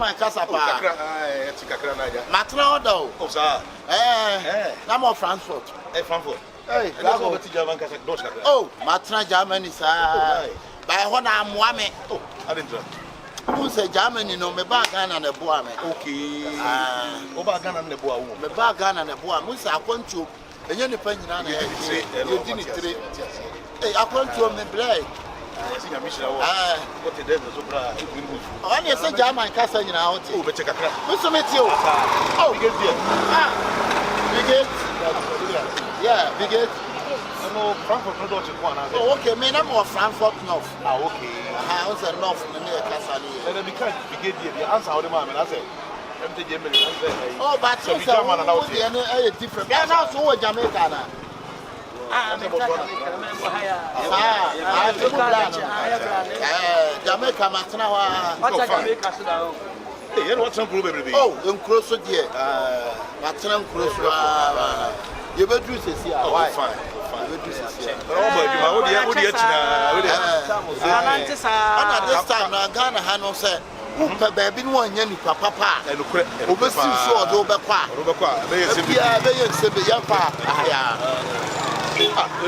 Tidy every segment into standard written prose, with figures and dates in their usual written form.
German Casapa. It's Kakra. Matrodo. Oh, sir. I'm of Frankfurt. Frankfurt. Hey, oh, Matra Germany, sir. By one I'm Wame. Oh, I didn't know. Who said Germany no me bagan and a boy? Okay. Obagan and the boy. Me bagan and a boy. Musa, I want to. And you're depending on it. You didn't trade. Hey, I want to me blade. What the devil is over. Only a German Casa in our tea. Oh, but check a crap. What's the matter? Oh, big it. Big it. Yeah, big it. No, Frankfurt product one. Oh, okay, me I'm more Frankfurt North. Ah, okay. I was a North in the Casali. And then because big it, the answer of the man, I said, oh, but it's a different. Yeah, now so Jamaica. Jamaica, Matana. What's Jamaica? Hey, what's some problem? Oh, in close here. Matana close. You better do this here. Why? Fine. This time, Ghana Hano said, baby, one yenny papa, and oversee so do Baqua. They say,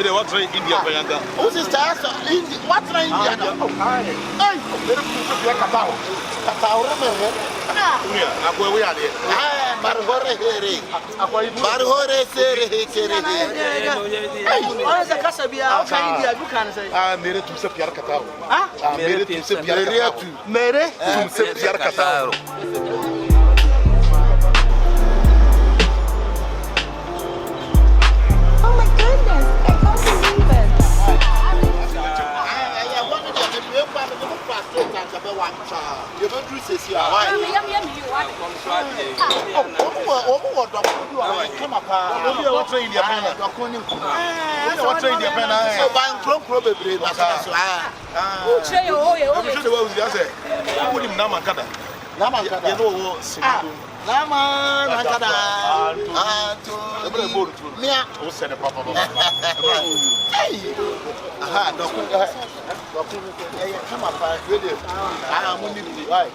they want to India. Who's this task? What's India? We are there. Barhore Sere. What is a Casabia? How can India? You can say, I made it to Sepia Catao. I made it to Sepia to Mere to Sepia Catao. You don't do this here. Why? Come up. What train your pen? What train your pen? So buying from probably. Who say, oh, you would him Namakada. Namakada. Lama, Nakada. Mia, who said a papa? Aha, come up, video. I am only right.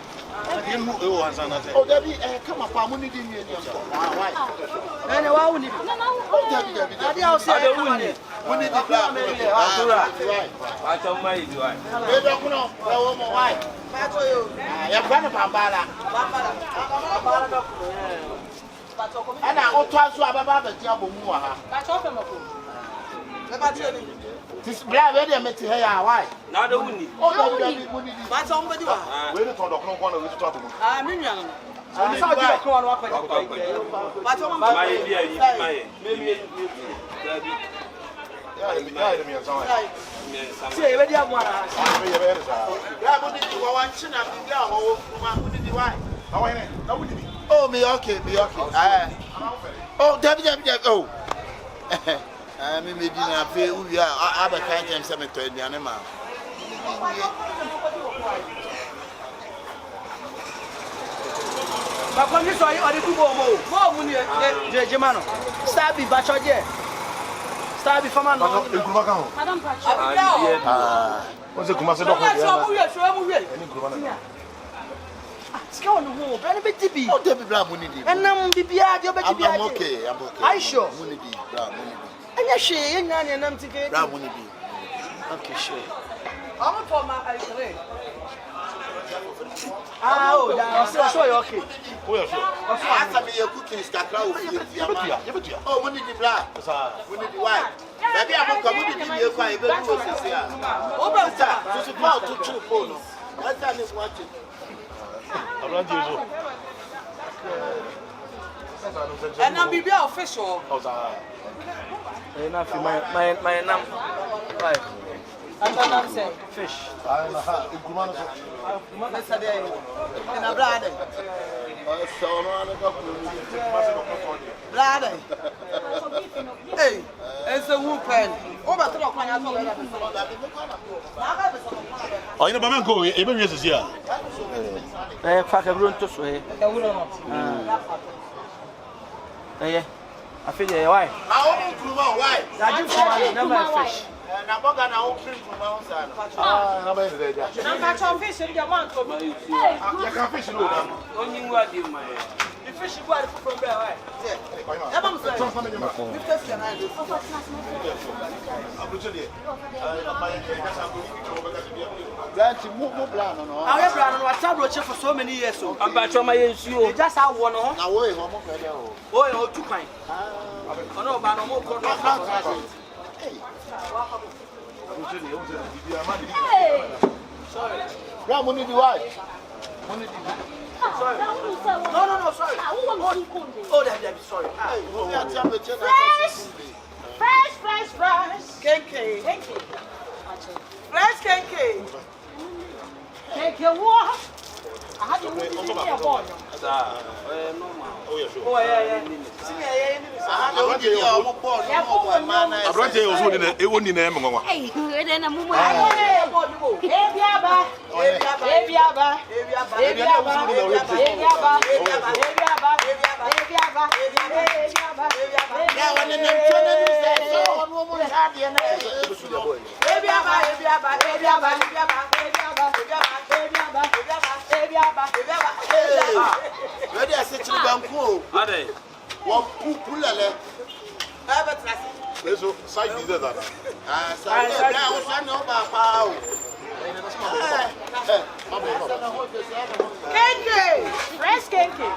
Oh, Debbie, come up, I'm only doing it. Why? And I won't need Debbie. I'll say, we need the plan. I don't mind. They don't know why. You're going to Bambala. And I will try to have a job of Mua. This brave lady met her. Why? Not only. Oh, but somebody. Where the top of one of his trouble. I mean, I saw you call up. But say, where do you want to oh, me okay, me okay. Oh, Debbie, oh. I mean, maybe I feel we are other kinds of cemetery, the animal. But when you saw you, I did more money, Germano. Stabby, Bachaje. Stabby for man. What's the Kumasa? Go on the wall, very big tippy. Oh, Debbie Blamuni. And I'm okay. I'm okay. I sure. And yes, she ain't an empty gate. Okay, sure. I'm for my ice. Oh, yeah, so you're okay. Well, after me, your cooking is got out. Oh, when did you black? When did you white? Maybe I'm coming to you quite a bit. Oh, but to support to two phones. What time is watching? And I'm be official. Enough, my name. Right. I'm saying fish. I'm a brother. Brother. Hey, it's a whooping. Oh, you know, Bamanco, even yes, here. I pack a room to sway. I feel why? Why? I do fish. Na boga na o print from my son. Ah, na bem there. Na catch fish in the man come. You can fish no now. Only what you my. The fish go from there, right? Yeah. Am say. Blanche mo plan no. I have plan on WhatsApp for so many years so. I'm back from my issue. Just how one no. Na wo e ho mo fele o. Oh, you two kind. No ba no mo ko no. Sorry. Bra mo ni di why? Mo ni di. Sorry. No, sorry. Oh, that sorry. Fresh. Kenke. Fresh kenke. Kenke what? I had to move it in here, boy. Oh, yeah, sure. Oh, yeah. Abrante was holding it won't in them. Hey, then I'm moving. Ready I said to the banco. Are they? What pulale? So, side is that. Ah, side. I was no papa. Kenke. Fresh kenke.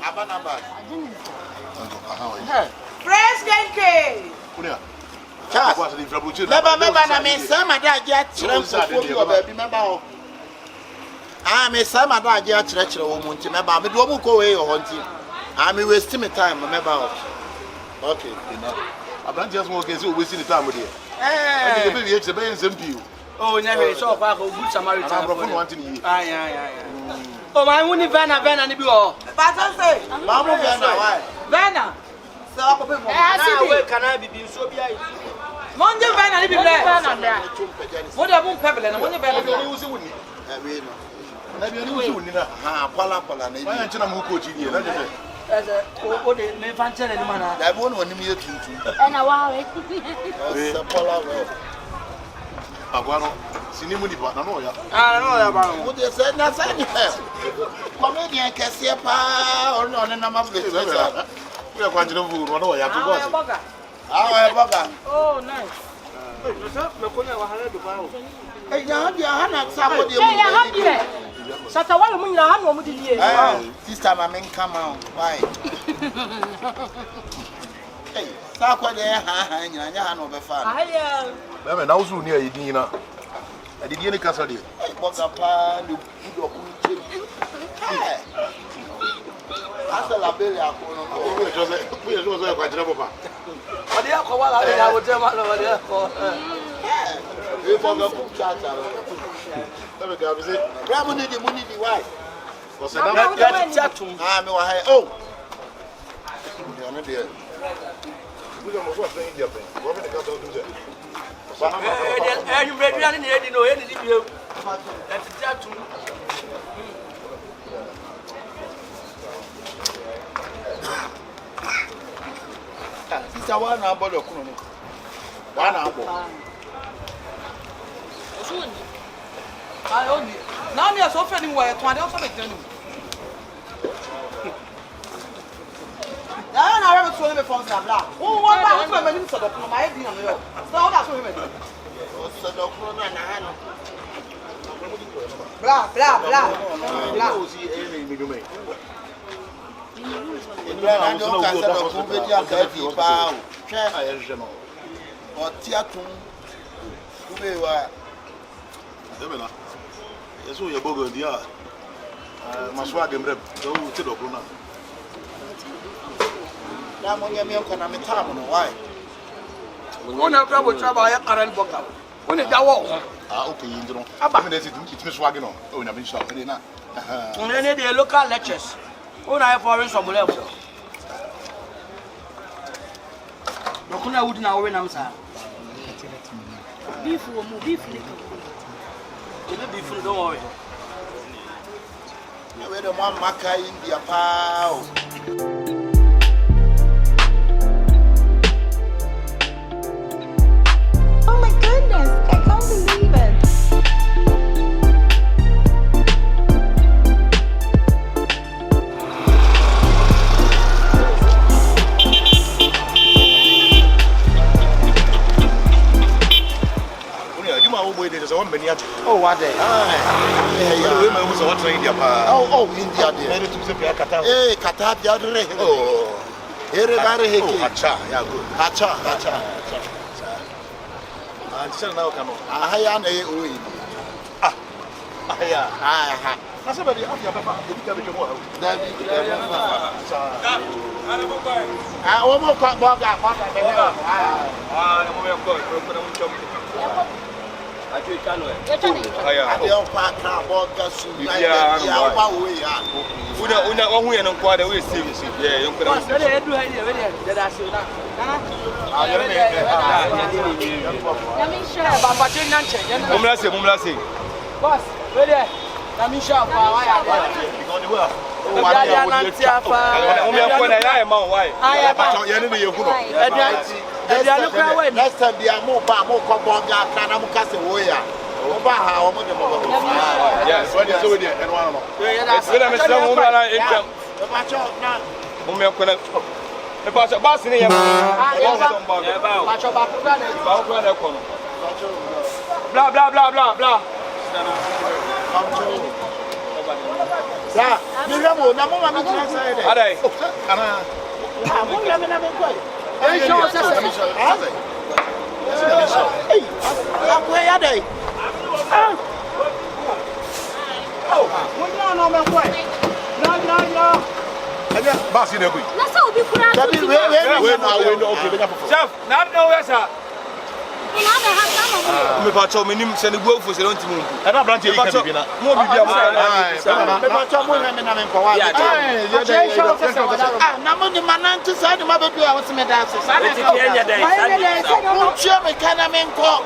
Abanaba. Fresh kenke. Member na me sama da agya kire mfofo bi baby member ho. Ah me sama da agya kire wo mu nti member me do mu ko we ho nti. Ah me waste me time member ho. Okay, enough. Abrante just want to say we waste the time with you. Eh. The baby is the best MP. Oh, never so far go good Samaritan. I'm from wanting you. Yeah. Oh, my money Vena ni bi o. But I say, Mama Vena why? Vena. So I go pay for. Where can I be so be I? Monday Vena ni bi Vena there. What do you pebble and money Vena? You see with me. We know. Na bi ni wusu ni na. Ah, pala na Why ain't na mu coach ni na je. As a o de me fan tell ni mana. Da bo no ni me tuntu. And a wow. Se pala we. Agwaro. Sini mu ni ba na no ya. Ah, no ya ba. Wo de say na say ni. Comedian kese pa ono na ma place. We are going to do no ya to go. Ah, we boga. Oh, nice. Me ko na wa hala do ba o. Eh, ya na sa ko de mu. Ya ha dire. Sata wa mu nyina ha no mu di nie. Sister ma men come on. Why? Hey, sa ko de ha nyina nya ha no be fa. Ah ya. Me na usu ni ayidin na. Adidi ni kasa de. Boga pa ni budo ku che. Asa la belle akono no. We just kwa jira papa. Odi akọ wa la ya wo je ma lo odi akọ. We boga ku chacha. Sabe que avise. Bra mo ni di why? Você dá Ya chat. Ah, me wa hai. Oh. Ya no de. Você não pode ter India bem. Vou ver cá do dizer. You ready and ready no any video. That's chat. Sister wa na abo do kuno no. Wa na abo. Ah, only. Now me so fed in way to and also be done. Ya na rabbit so me phone sabla. Oh, one ba so me nim so do kuno my head na me yo. So how that so me do? So do kuno na ha no. Bla. Não, se ele me do meio. Bra na do ka sa do ku be dia ka di pa o. Hwe Ah, je não. o ti atun. Ku be wa. Deve lá. Isso é bogo dia. Mas sua gemre, do te do kuna. Na mo nya me ko na me tam no why? Una trouble ya karan boka. Una dawo. Ah, okay, you know. I'm going to teach me swag no. Oh, na bin shop na. Una need the local lectures. Una have foreign some level. Dokuna wood na we na msa. Beef wo mu beef ni. Beef don't worry. We the one maka India pa o. boy there is one many. Oh, what day? Women who are India. Oh, India. Many to say Kata. Eh, Kata, the other. Oh, everybody. Hacha, yeah, good. Hacha. And still now come on. I am a way. That's about the Afia Papa. You can be more. I almost got bog out. Next time, they are more Bonga, Kanamukasa, Waya. Yes, when you do it, and one of blah blah blah blah blah. Me pacho me nim se ne go fo se don't mum. E na branch e ka bibina. Mo bibia mo. Me pacho mo na me na me kwa. Na mo ni mananti sa de ma bedu a wo se me da so. Sa na mo chia me kana me nko.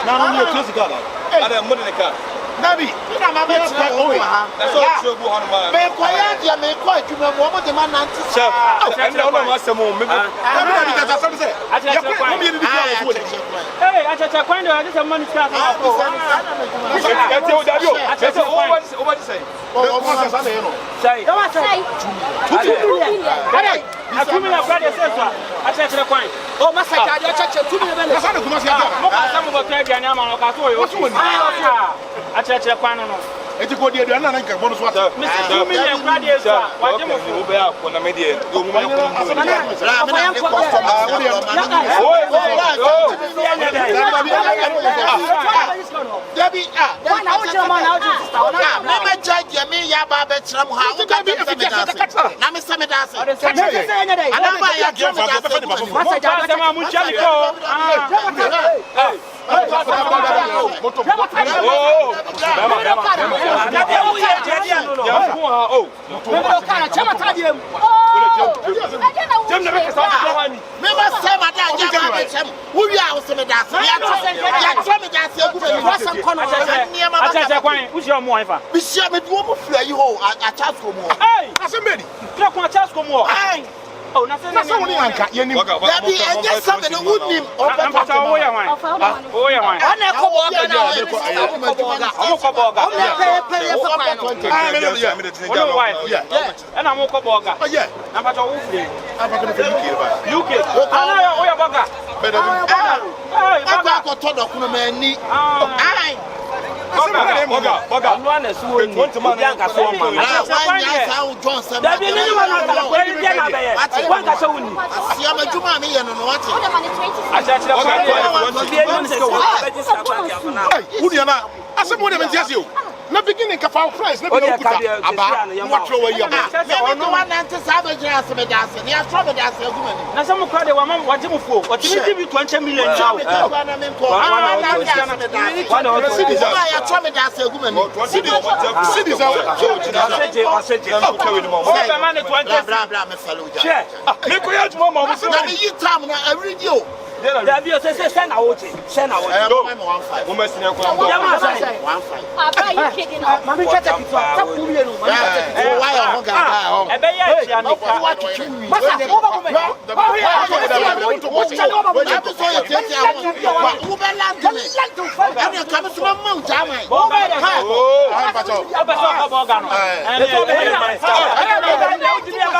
Na no ni close ka. Ada mo de ka. Nabi, ina ma be try o ha. So so bu hanu ma. Me kwa ya dia me kwa adwuma mo de mananti. Chef, and no ma se mo me. Na bi ka sa se. Ya kwa mo bi bi ka wo. Hey, acha kwando ati se money start na ko. Ati o dabi o. Ati o ba say. O mo se sa na no. Say. Don't say. Hey, akumi na brother say so. Acha kwan. Oh, masa ka dia acha 2 million bele. Masa na kuma se ya. Mo ka sa mo ba ka dia na ma no ka so yo. Acha kwan no. Eti ko die na nka bono so ata. Mr. 2 million brother so. Wa je mo fu be ya ko na me die. Yo mo ma ko. Debbie, Mama judge me ya baba tram ha. O ka be na me se me da se. Ana ba ya tram me da se. Masa ja ma mu chali ko. Oh, nothing. That's only one cat. You need to be just something that wouldn't him. Oh, yeah, wine. Oh, yeah, wine. I'm not na beginning ka fa price na be no kuta aba what throw away your man no one to savage as me dance ni a trouble dance aguma ni na some crowd wa mam waje mfo o ti give you 20 million now na me ko ya trouble dance aguma ni cities are so o man 20 bra me follow ja share me ko ya juma ma so na me yi time na every day Dabi o say send awuti send awuti no 15 wo mesine ko am ya ma say 15 Papa, you kidding us? mami chete kitwa ta kurie no mami chete why you hung out e be ya tia ni ka masa wo ba come wo ya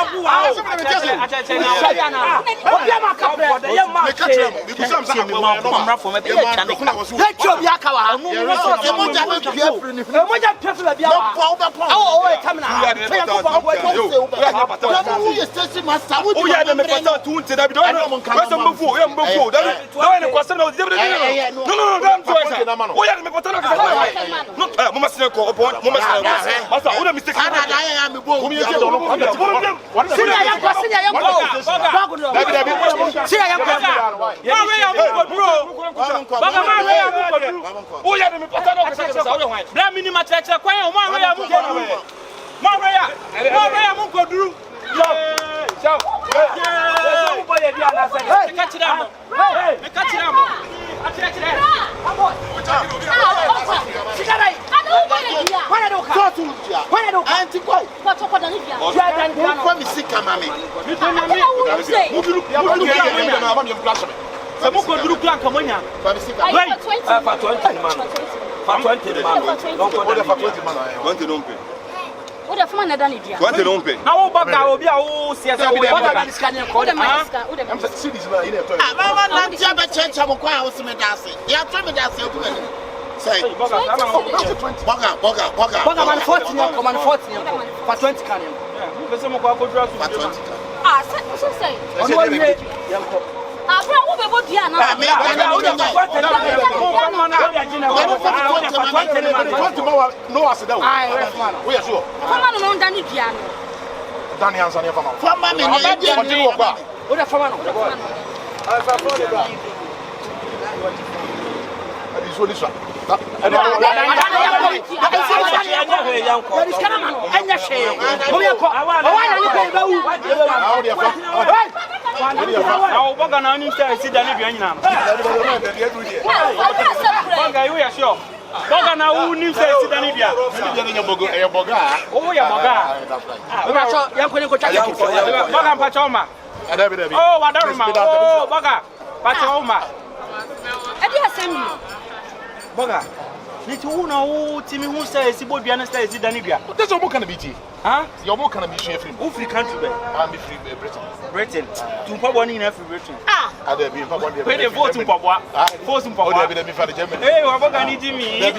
Niti una o timi hu say si bo bia na stay si dani bia. That's what can be tea. Huh? Your more can be free. Who free country be? I'm free Britain. Britain. Tu pa boni na free Britain. Ah. Ade bi pa boni. We dey vote mpabwa. Vote mpabwa. Ode bi dey for the Germany. Eh, wa boga ni Jimmy. We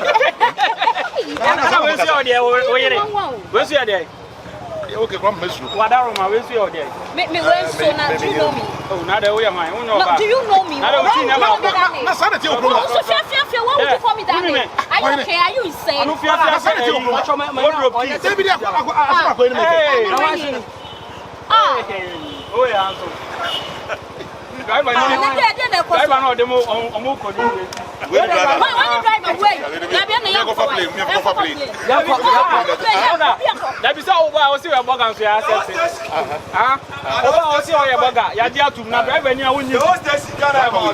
see ode o yere. We see ode. Okay, come mesu. Wadaroma we see ode. Me when so na do you know me? Oh, na dey we man. No, do you know me? Na dey we na ba. Na sana ti o problem. So fear, what would you call me that name? Are you okay? Are you insane? Anu fear sana ti o problem. David akwa ko ni me. Oh yeah, so. Driver no demo omo ko ni we. When you drive away, you go for play. That be say over o see we burger so ya access. Ah. Over o see o ye burger, ya dia tum na driver ni a woni. Those days Ghana ma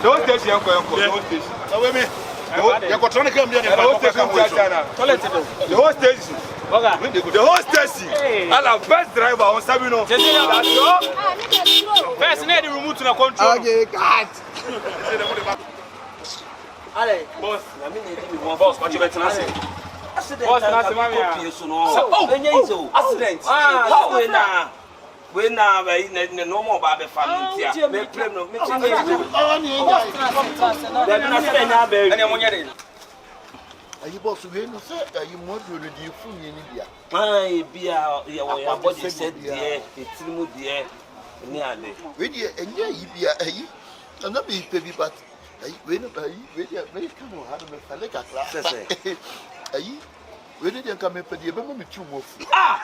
those days yanko those days. So we me. You go try to come here and toilet the whole station. The whole station. All our best driver on Sabino. First need the remote to control. Okay, cut. Ale, Boss, na me need me boss, what you better not say. Boss, na say mami ya. Accident. How we na we no more ba be family tia. Me claim no me change. Dem na say na be. Ene mo nyere. Ayi boss we no say ayi mo do the fun ni bia. Ai bia ya body set there, etirimu there. Ni ade. We dey enye yi bia ayi. Na be baby but ayi we no ayi we dey me come on have me fale kakra. Ayi we dey come me pedi e be me tu mo fu. Ah!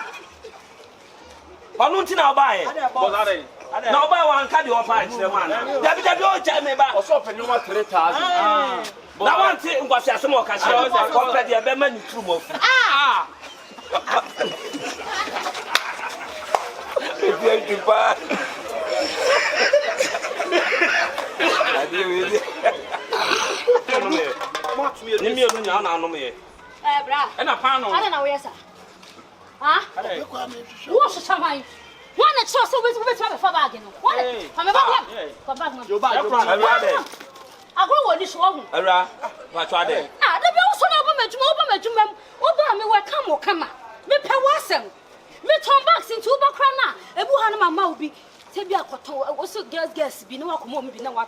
Panu ntina obaye. Na obaye wan ka de opa kire man. Dabi o cha me ba. Oso pe nyoma 3000. Na wan ti ngwase asemo ka kire. Ko pe de be ma ni tu mo fu. Ah! Thank you pa. Adi we. Ni mi o nya na anu me. Bra. E na pan no. Ada na we sa. Ah? Wo so chamai. One at so we try before bag no. One. Come back. Come back. Yo ba. Agro wo ni so hu. Ara, ba twa de. Ah, da be wo so na oba majuma. Oba me we kam o kama. Me pe wo asem. Me turn back into Bakrana. Ebu Hana Mama will be Tibia Cotton, also girls be no one be no one.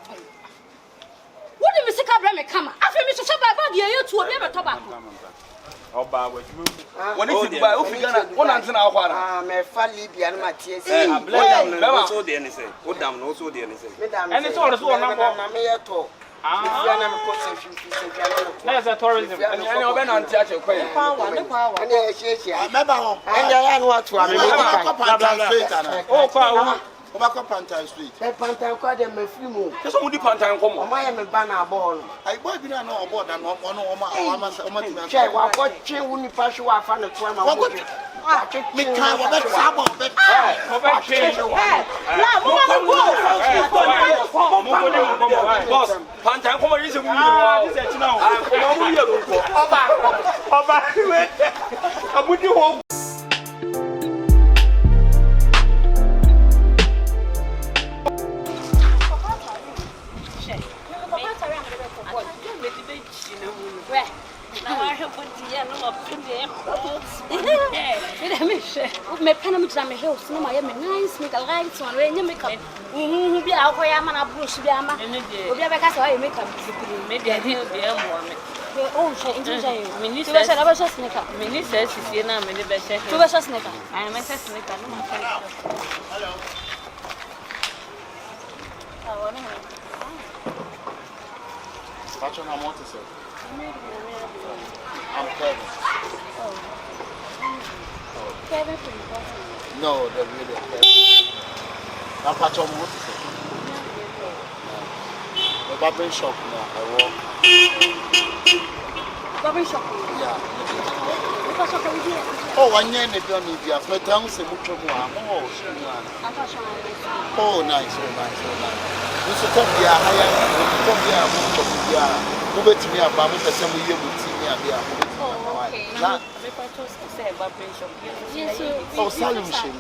What did Mr. Cabra come? After Mr. Shabba, you two are never tobacco. Oh, Bob, when is it by Ophigana? One answer our water. My family be an Matthias. Never so the anything. What damn no so the anything. And it's all as one number. There's a tourism. And you're going on touch your quay. Obaka Pantan Street. Pantan kwa dem mafrimu. Just on the Pantan come. Oma ya me bana ball. I boy bi na no board and oma ti. Che wa ko twen woni pa hwe wa fa ne to ma wo. Me kan wo be sabo be. Boss, Pantan come is a this is now. Oba. Abudi ho. Me penam jam hills no my nice make a light one when you make up who be out where I'm a bush be ama obi abeka say make up me dey dey more me oh she into minister say na be sneaker minister sisi na me dey be say to be sneaker I me say sneaker no ma hello What's your name? I'm Kevin. Kevin from No, the video Kevin. I'm Pacho Motor. The barber shop now. I work. barber shop. Yeah. Because of the Oh, one year they don't need you. My tongue say mucho more. Oh, nice, oh nice, oh nice. You should come here higher. Come here, move to me about me. Some year with me and there. Okay. Oh, solution.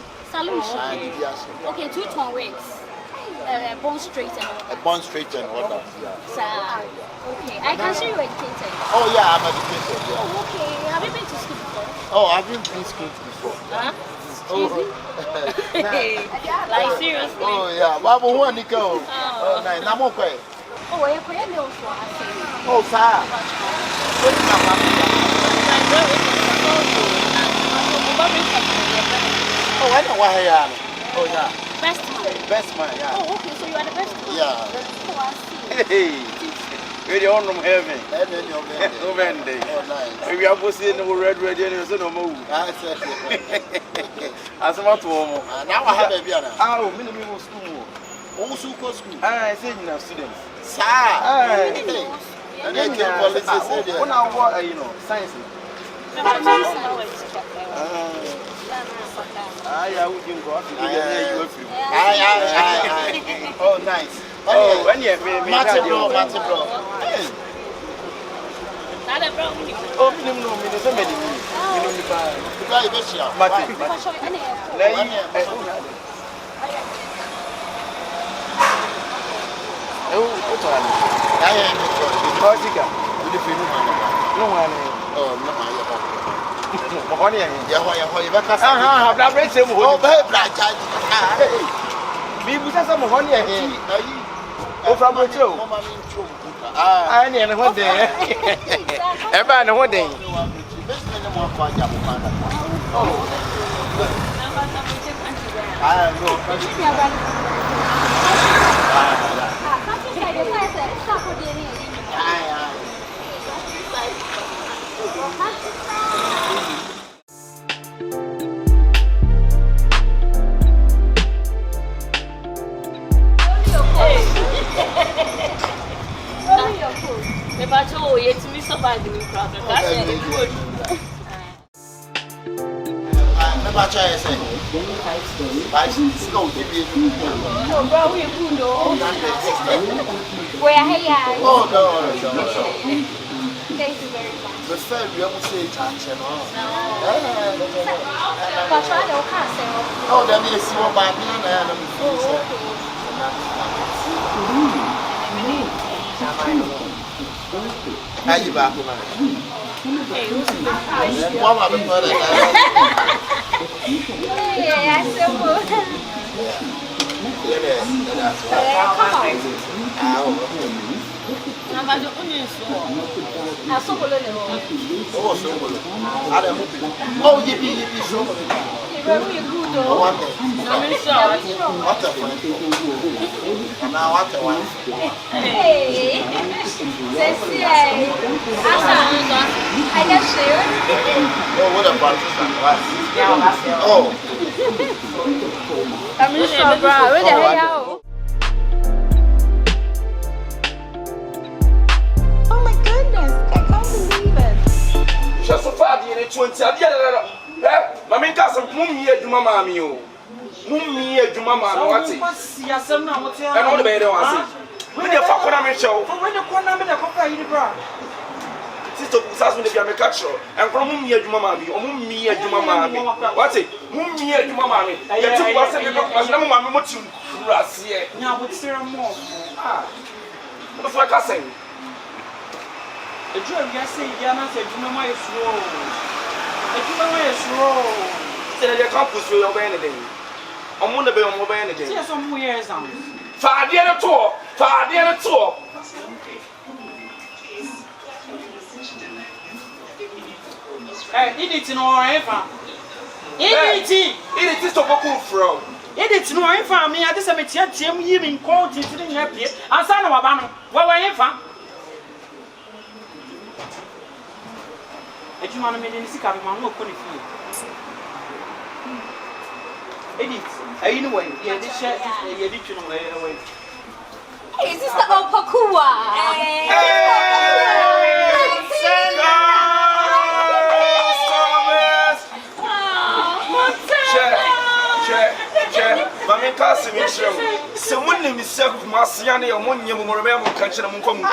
Okay, 2 ton wigs. Bone straight and A bond straight and what else? yeah. Okay, I can see you educated. Oh, yeah, I'm educated. Yeah. Oh, okay. Have you been to school before? Oh, I've been to school before. Huh? Like seriously? Oh, yeah. Babu, one to go. Oh, nice. I'm okay. Oh, you're quite new for us. Oh, sir. What's my mom? Oh, I know why I am. Oh, yeah. Best man. Best man, yeah. Oh, okay. So you are the best man. Yeah. Oh, I see. Hey. We're the one from heaven. And then you're there. No man day. Oh, nice. We are both in the red and so no more. I said it. As a matter of Now I have a piano. oh, minimum school. Also, school. I say you have students. Sir. And then the policy said, when I want, you know, science. I wouldn't go after you. Oh, nice. Oh, when you have Martin bro. Oh, no, somebody. Thank you very much. The fair, we almost say chance and all. Oh, there may see what by me and I'm back. What Oh my goodness, I can't believe it. Just so far, the 20. Mammy got some mummy at Juma Mammy. Mummy at Juma Mammy. What's it? I know the baby was it. When you fuck on a show, when you come on the coffee in the bra. Sister Pusas with the Yamakacho, and from Mummy at Juma Mammy, or Mummy at Juma Mammy. What's it? Mummy at Juma Mammy. I get 2 was a mamma what you rush here. Now, what's there more? What's like I say? The dream, yes, Yana said, Juma is slow. Juma is slow. Said the campus will obey anything. I'm going to be on mobile anything. Yes, some years on. Far the other tour, far the other tour. It is no ever. It is to POKU from. It is no ever. Me, I just have a team even called it in happy. And son of a banner. What you want to make any sick of my work on it. Edit, anyway, yeah, this shirt is edition away. Hey, is this the old POKU? Mammy Cassim is someone named Sir Marciani or one young woman catching them from. No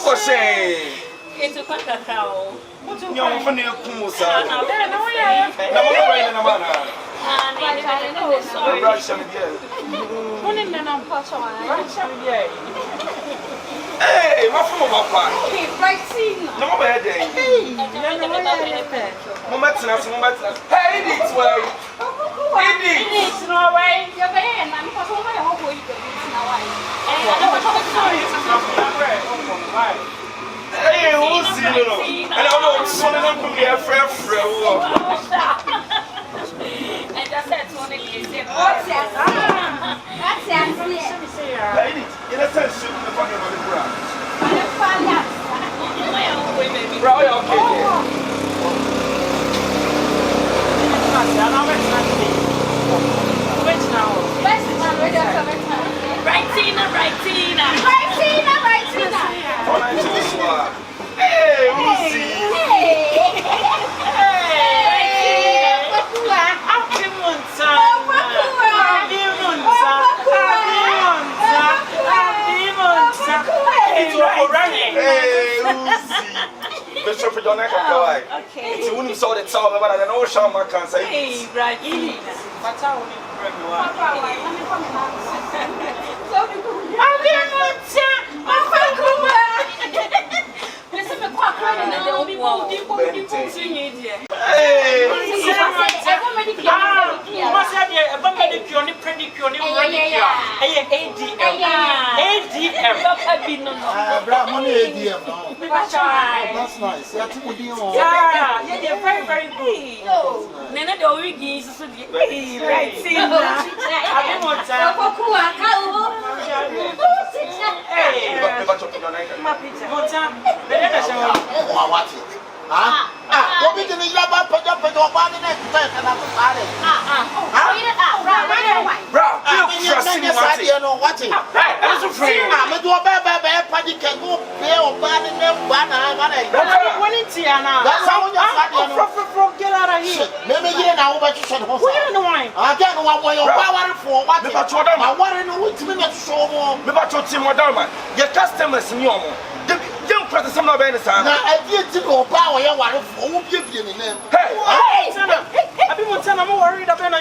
one say. It's a cacao. What's your funny Kumusa? No, no, hey, what from Papa? No bad day. Hey, this way. It's no way. You're there, and I'm going to hold you. Hey, who's it? I don't know, son of them could be a friend. I just said to one of you, what's that? That's it. Lady, in a sense, shoot the fucking on the ground. Bro, okay. Hey, who's Bishop Donaka, okay. It's when you saw the tower, but I don't know how much can say. Hey, right. What's our that's nice. Yeah, they're very, very good. Nana, the origin is so right. See, I don't want your customers in your young person, some of any time. I did to go power. Hey, I've been more worried about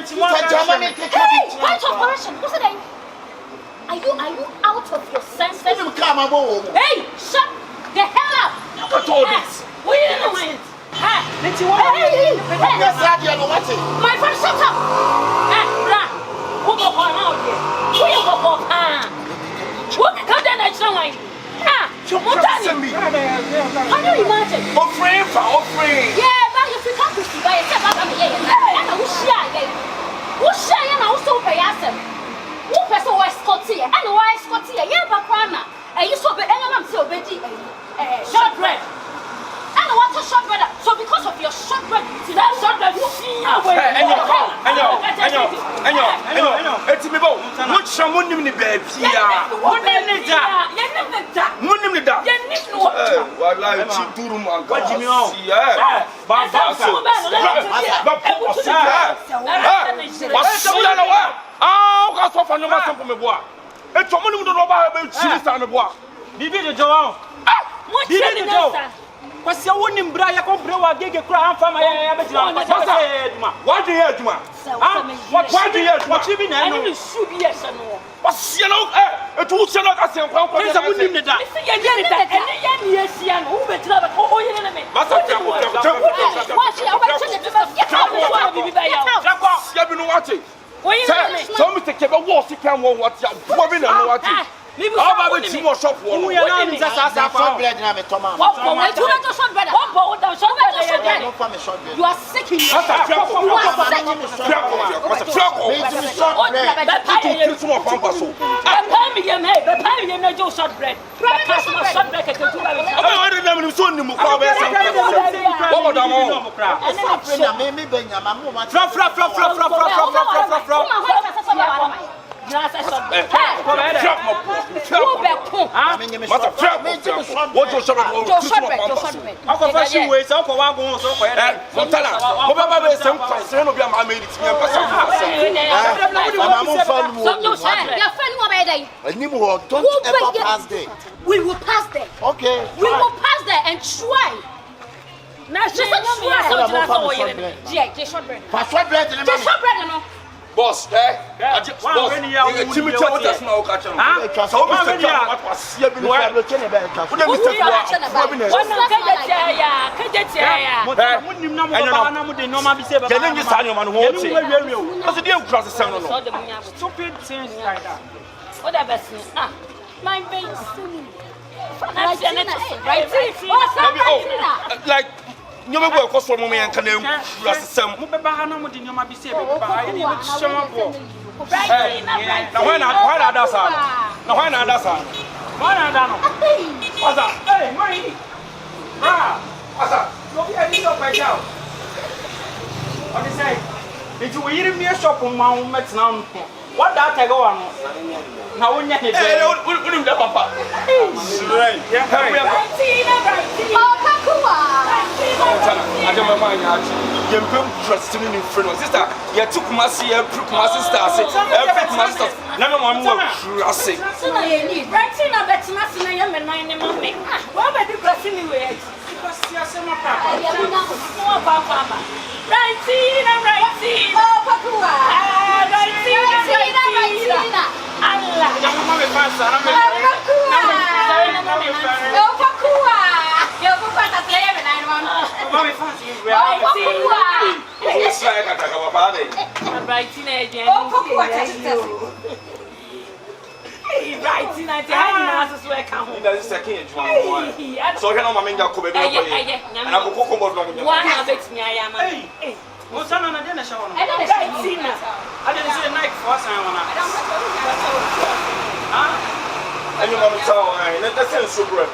Are you out of your senses? Hey, shut the hell up! You got all this. What are you doing? Let's see what My friend, shut up! Who go for now? Who you go for? Who can then I show me? Can you imagine? Offering. Yeah, but if you come to see by yourself, I'm here. And I will share again. Who share and also pay us? Who person was Scotty? And why Scotty? Yeah, Bacana. And you saw the element so Betty short bread. And I want a short bread. So because of your short bread, that short bread, you see away. It's me, what someone in the bed here. What is that? What like Chituru, what do you know? Yeah, What's your winning Brian? I get a crown from my What do you hear, Juma? What do you hear? What you mean? I only should be yes and no. What's you know? A two channel as a winning the dark. Yes, and who better have a whole enemy. So, Mr. Kevin was he can watch your woman and watch it. How about the team or shop? We are not in the short bread. You are sick. We will pass there. Okay. We will pass there and try. Boss, boss, Timmy Towers now catch him. So, Mr. like you may go across from me and can rest some. Now when what's that? Hey, money. What's that? Look at this up right now. What is it? Did you hear me a shop on my Mets now? What that I go on? Now when you get it, papa. I don't mind. You trust me in front of sister. You took my sister. Every master. None of my more classic. So I need writing a better master. I am a 9 money. What about the blessing me with? Because you are so much. I am not more papa. Writing. Oh, Pakua. What's on a show? I didn't say night for us. And you want to tell me, super.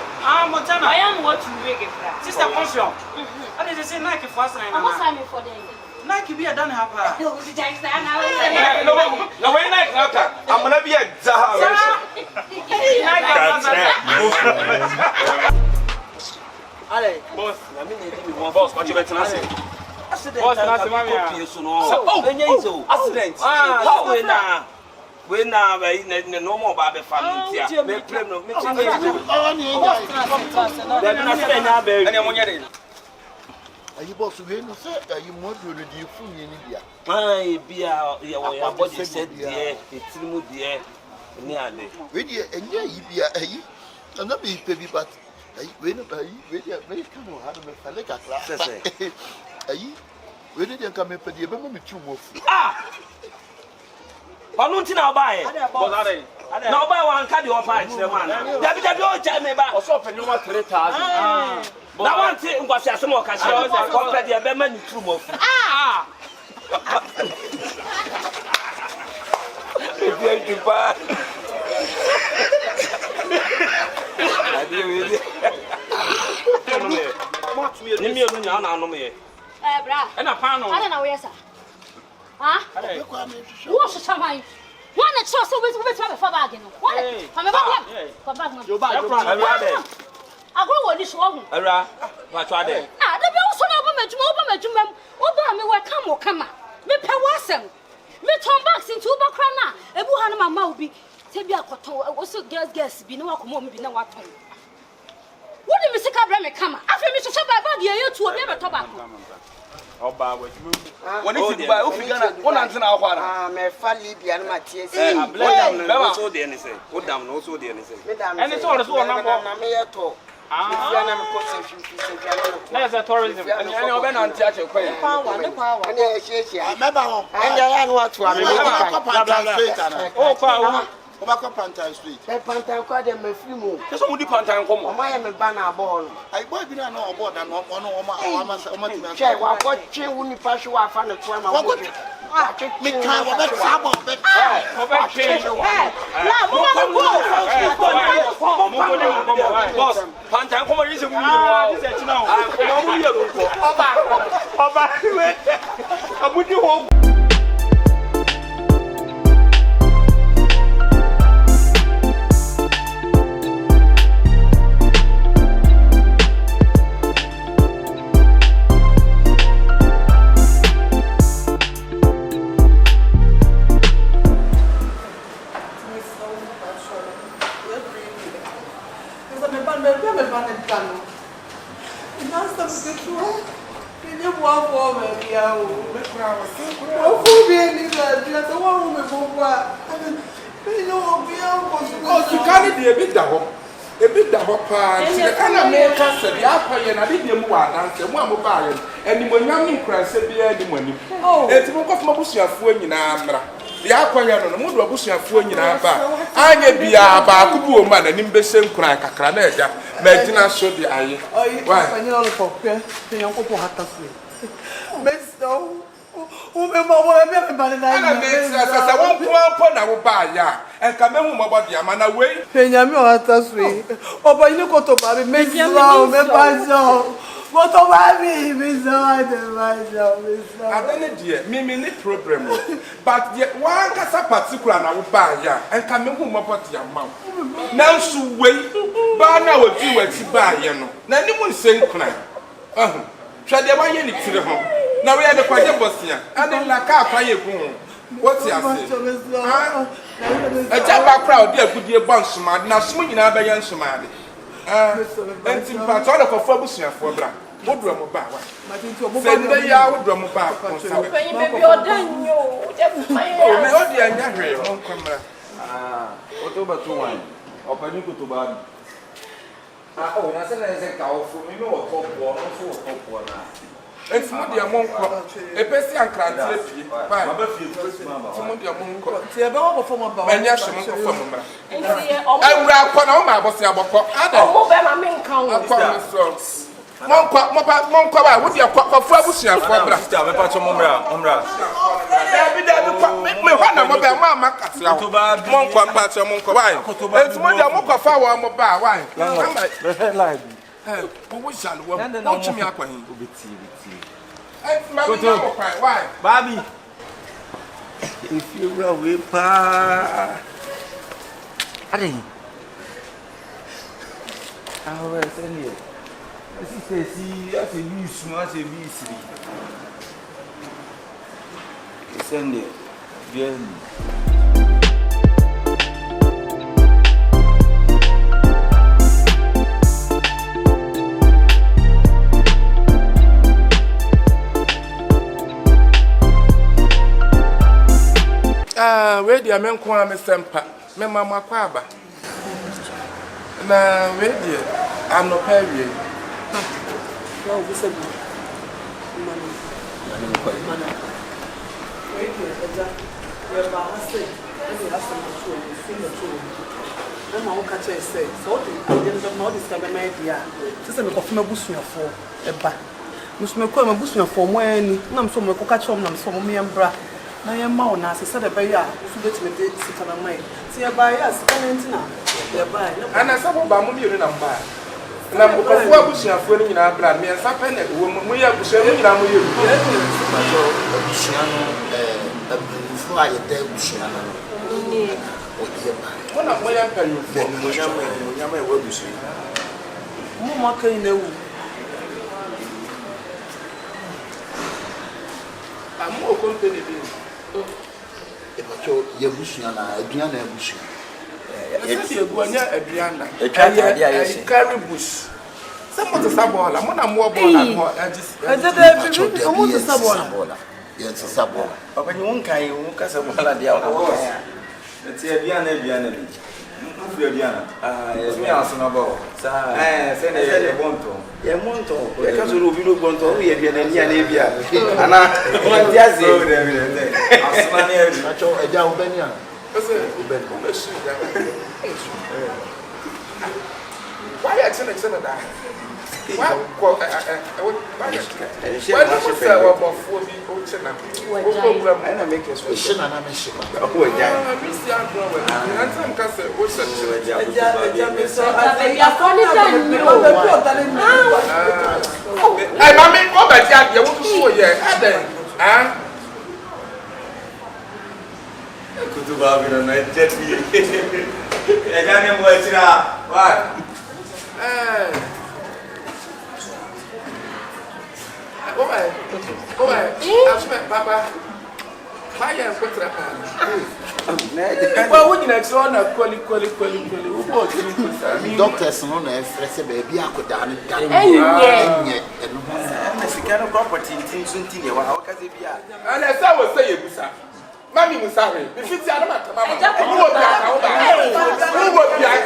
Montana, I am what you make it. Sister Consul. I didn't say Nike for us. For them. Nike be a done have her. No, when I I'm going to be a Zaha. Boss, what you better not say? Accident. When now no more Baby family. Are you boss again? Are you more to the food in India? I be your body said, dear, it's removed, dear. Nearly. With you, and yeah, you be a not be baby, but we come on, how to make a lick a class. We didn't come in for the baby too much. Paluntina buy. Now buy one cardio of five, the man. David, I don't tell me about also for you 3,000. Now one thing was a small cashier, compared to the Beman too much. Thank you, Pa. I deal with it. And a panel. I don't know where, sir. Huh? What's the time? One that saw so with my father again. One, I'm about you buy I go on this one. What's right there? Ah, the bills on Obama will come or come. Me Pewasem. Me turn back into Bacrana. A Buhana Maubi. Tebia Cotton also girls be no one be no what. What did Mr. Cabrame come? After Mr. Shabba, you two never tobacco. Oh, Bob, what if you buy one answer now? Me family be an Matthias. Also, the NSA. Put down also the NSA. And it's all as one number. There's a tourism. And you're going on touch your quay. Over Pantan Street. Pantan called them a few more. Just only Pantan come on. I am a banner ball. I bought you know about and one Check what chain wouldn't pass you off on the time. Me can't let trouble. Boss, Pantan come on, is a woman. A bit of a pan, and I make us a yapper, and I didn't want to answer one mobile, and when young cries said the money. Oh, it's more of Mabusia Fuin in Amra. The Aquarian and the Mood of Busia Fuin in Amra. I may be a Baku man and imbecile crack a craneja, Medina should be I. Why? I know the young couple had to sleep. Miss no. I won't come upon our buyer and come home about the Amana way. Penyami or Taswi. Oh, but you go to Baby, make you love me by so. What about me, Miss I dear, me problem. But yet one has a particular our buyer and come home about the amount. Now, so wait, but now will do what you buy, you know. Now, you won't say crime. Try the one you need to the home. Now we are the quiet boss here. And then like our quiet room. What's your a jabba crowd, dear, could be a bunch of mad. Now, swinging our bayan shamadi. And in part of a Fabusia for Bra. What drum about? Send the yard drum about. Maybe you're done, you. Oh, dear, won't come back. What over to one? Open you to bad. Oh, that's a cow for me. No, top one, also top one. It's not the among a person and cranty. Some of the among when you're some from I rap on my boss. Monk, with your pop of Fabusia for Brasta, a patch of Mombra. Me one of my mamma, Monk, one patch of Monk. It's more than Monk of our mobile wine. We shall watch me up when why, Bobby? If you roll with pa, I think I will send you. This is a use, not a beastly. Send it. Where the men call me Sempa, me mamma Quaba. Now, where dear. I'm not paying. Well, we said, I'm all catch a say, so I didn't know this kind of idea. Just a coffee bush for a bat. Muslim call my bush for when I'm so much catch on them, some me and bra. I am more as I said a bayer, who gets me sit on a way. See a buyer, and I saw Bambu in a bar. And I'm before bush for in our blood, me and some penny, we are sharing our you. Before I tell you, one of my young I'm more company. Yabushana, Adriana Bush. Adriana, I carry bush. Someone to Sabola, one I'm more ball. I just almost a Sabola. Yes, a Sabola. But when you won't carry, you won't cast a ball. It's Adriana. It's me also about. Say, I want to. Because we don't want to be a Navia. And I just why I tell you that? Papa. Well, we can explain a quality. Doctors on a fresh baby, I could down it. And property in Tinsunti, how can it be? And as I was saying, Mammy was sorry. If it's a matter, who would be a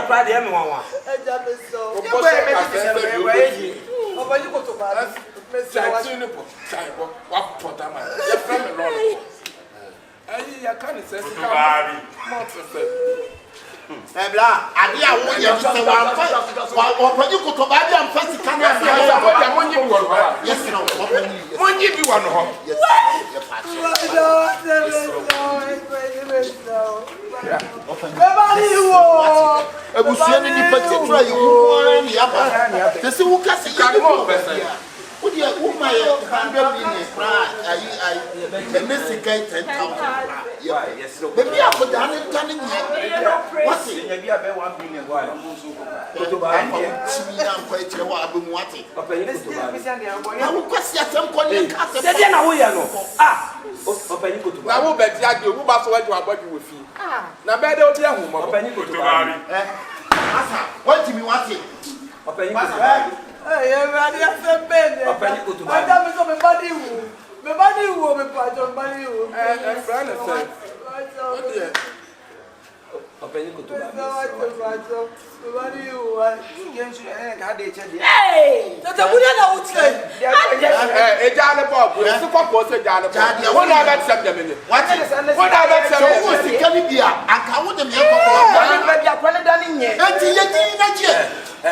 pra de me wawa. Eja me so. O posso é Oba you go to bad. Chai po. Chai po. Wa pota ma. Ya fra me lo. Ayi ya kan se se ka. Mo fe. Ebla, ade a wo ye se wa fa. Wa pani ko to ba dia am fa sika na. Ya mo nyi wo ho. Yes no, wa pani. Mo nyi bi wo no ho. Yes. Ya pa. Ebusia ni nipa tetra yi wo ni aba. Tese wo kase yi mo pese. Wo dia wo ma ye 100 million fra ayi the Mexico 10,000. Yes no. Baby akoda ne tane ni. What Nya bi abe 1 billion wa. to ba ni timi na kwa etire wa abemu ate. Papa yi ko to ba. Na wo kwasi atem ko ni kase. Se dia na wo ya no. Papa yi ko to ba. Na wo be ti ade wo ba so wa ju abodi wo fi. Na be de obi ahu mo. Papa yi ko to ba. Asa, what timi wate? Papa yi ko to ba. Eh, everybody has a bed. Papa yi ko to ba. Ada me so me body wo. Me body wo me pa jo body wo. Friend say. Papa yi ko to ba. Me body wo. Hey! Tata buya na utle. Eja ne bob. Se ko se ja ne bob. Wo na bet sem dem ni. Wate? Wo na bet sem. So wo sika ni bia, anka wo de me ko ko. Ba bia kwa ne da ni nye. Enti ye tin na je. We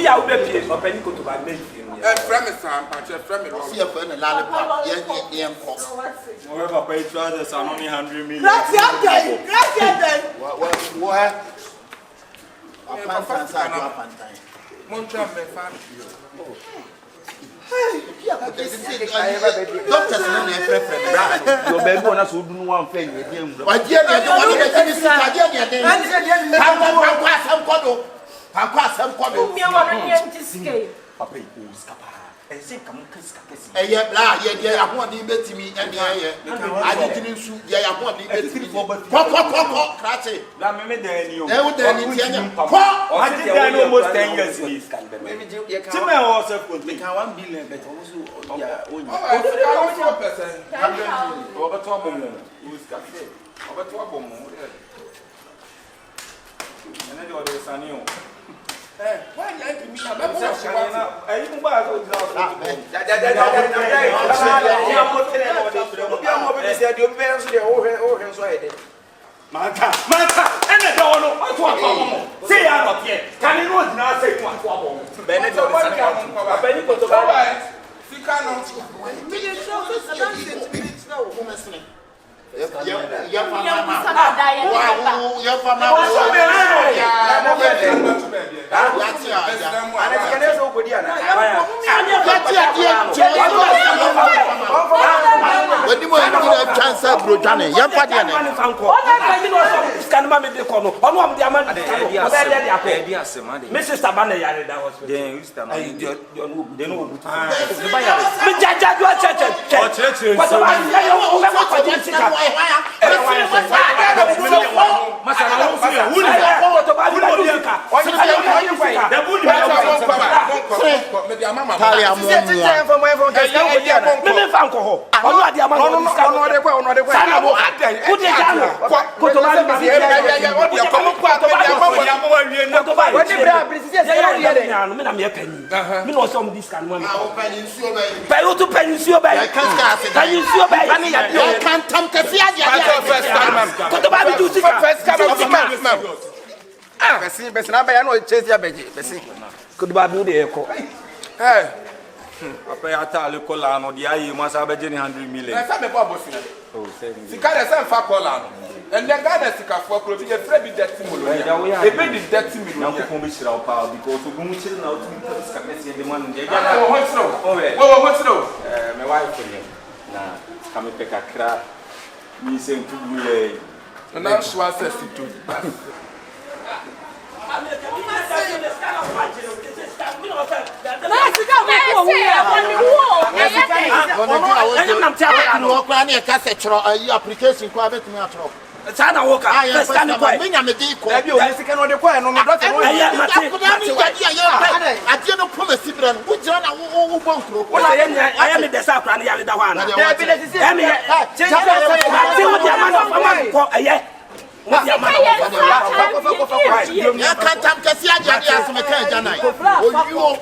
are pie. Papa yi ko to ba me fi. Friend me sam, pa che friend me lo. See for na lollipop. Ye ko. Where Papa is trousers are only 100 million. Gracias. Wo ha? Papa sa do apantan. Mon tram me fan. Doctors no na frefre bra. Yo be go na so du no wan fa ye dia mu. Wa die ne de woni de kini sika die ne de. Papa asem kodo. Papa asem kodo. Mi wa no ye ntiske. Papa yi ko skapa. E se kam kaska kesi. Eye bla ye die ahodi betimi ene eye. Ade tini nsu ye ahodi betimi. Ko krate. Na me da ni o. E wo da ni tie nya. Ko I did that almost 10 years in this country. Tim I was a good thing. 1 billion but also ya onye. Oh, I see 100 million. Over to Abomo. Who is cafe? Over to Abomo. And then the other Sanio. Why like me? I'm I even buy a good house. Manta, and the door, what was say out here? Can you not say what was Bennett or Benny go to buy? Papa ya ta le kola no dia yi ma sa be je ni 100 million. Say me bobo fina. Oh, say. Sika de say fa kola no. And the guy that sika for pro fi e free be 30 million. E be di 30 million. Na ko ko be shira o pa because o gumu chiri na o tumi ka sika pese de man de ja. Oh, what's no? Oh, what's no? Me wife ni na ka me pe kakra mi se ntu bule. Na so access to. Application ko abetumi atro. Sana woka. First time ko. Me nya me di ko. Ebi o ni sika no de ko no me do te no. Ade no promise bra no. Wo jira na wo bonkro. Wo ye nya aya me de sa kra na ya le da hwa na. Ebi le sisi. Emi. Che wo dia ma no fa ma ko eye. Wo dia ma no Ya kantam kesi ajade asomeka ajana. Oyiwo.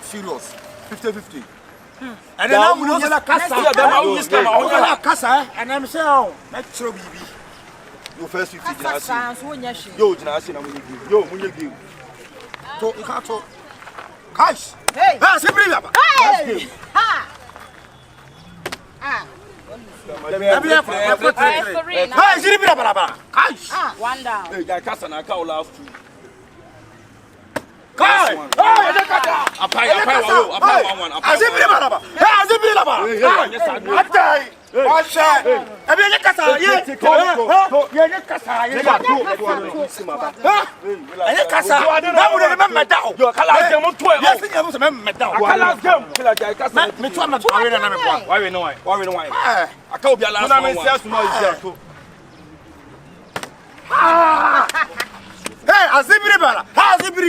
Serious. 50-50. And then I'm going to Casa, and I'm saying, let's show baby. You first 50. Yo, yo, when you give. Talk, you can't talk. Cash. Hey, that's a brilliant. Hey, ha. One down. Hey, that Casa and I can't last two.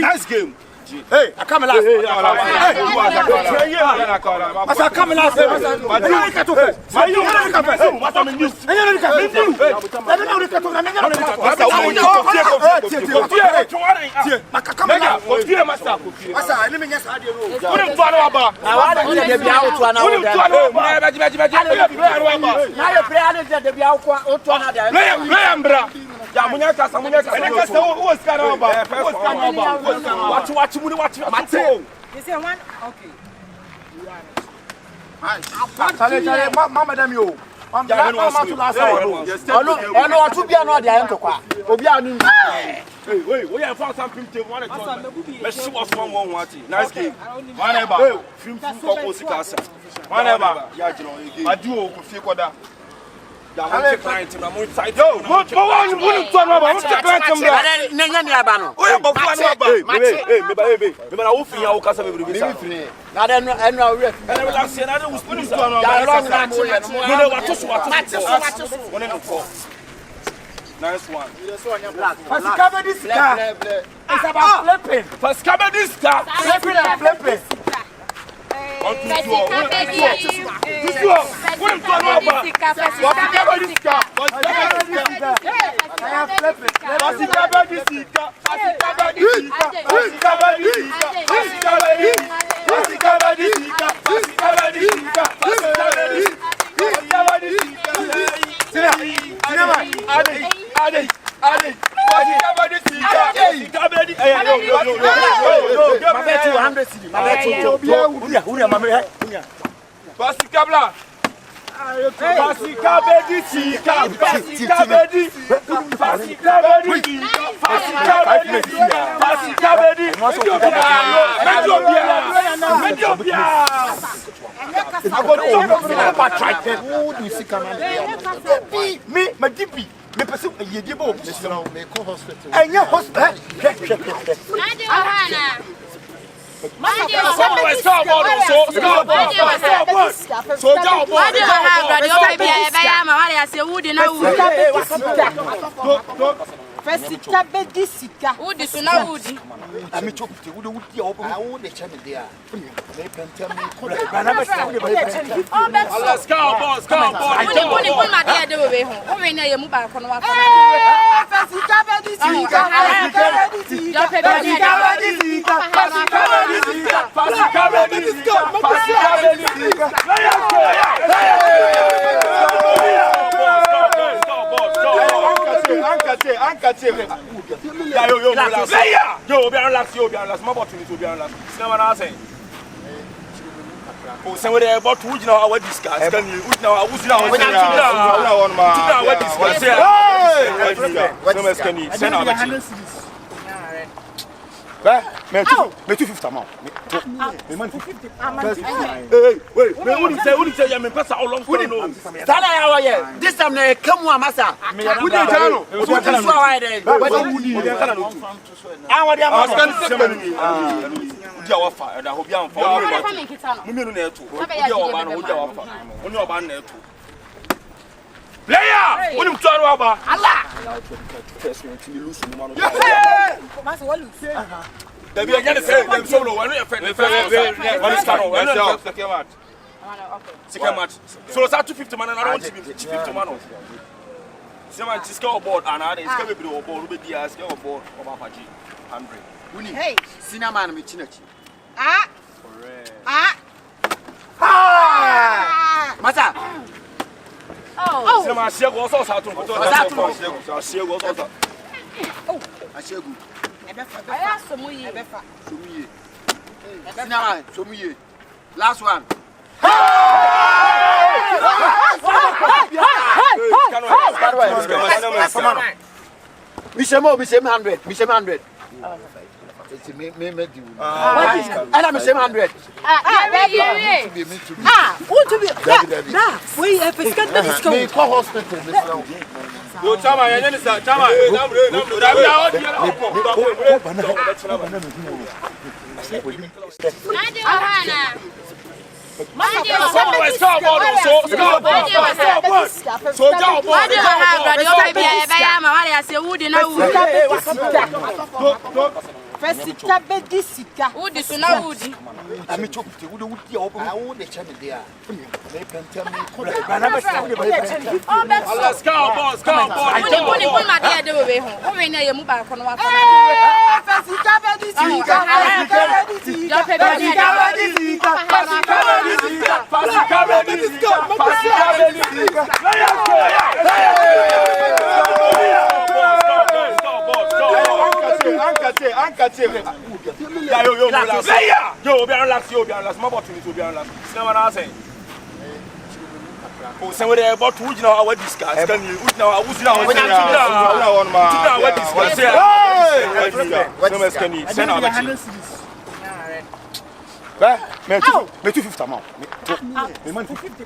Nice game. Hey, I come last. Hey, I come last. Nice one. First cover this car. It's about flipping. First cover this car. Flipping and flipping. On to this one. This one. What is going on about? First cover this car. First cover this car. I am flipping. First cover this car. First cover this car. First cover this car. First cover this car. First cover this car. First cover this car. First cover this car. First cover this car. Me person a year go hospital. And your hospital. Oh, somebody about to know our discuss. Can you know I was now me 250 amount. Me money 50. Hey, wait. Me wouldn't say me pass how long for no. This time they come one massa. We don't know. What is why there? But you need them kana no. Ah, what am I going to say? Offer. I hope you am for. Me no na eto. Odia oba no odia offer. Oni oba na eto. Player, when you turn over, Allah. First one to lose no man. Master, what lose? They be again say them solo when you friend. When is cano? When you second match. Second match. So start 250 man and I want to be 250 man. Say man just go board and I is go be board, we be ask go board over Faji 100. Hey, cinnamon me chinachi. Ah. Correct. Ah. Mata. Oh. Say man share go so sa tun. Share go so. Oh, ashegu. Aya somuye. Somuye. Cinnamon, somuye. Last one. Mishemo 100. Mishemo 100. Me do. And I'm 100. Want to be. Nah, we have a scandal discount. Me call hospital, Mr. Yo chama yenye sa chama Fesika bedisika. Udi suna udi. Ami chopite udi open. I want the channel there. They can tell me. Allah scout boss. Uni pun ma dia de we ho. O we na ye mu ba ko no wa ko. Fesika bedisika. Yo, be relax. My bottle is be relax. See what I say? Oh, somebody about to know our discuss. Can you know I was now me 250 amount. Me money 50.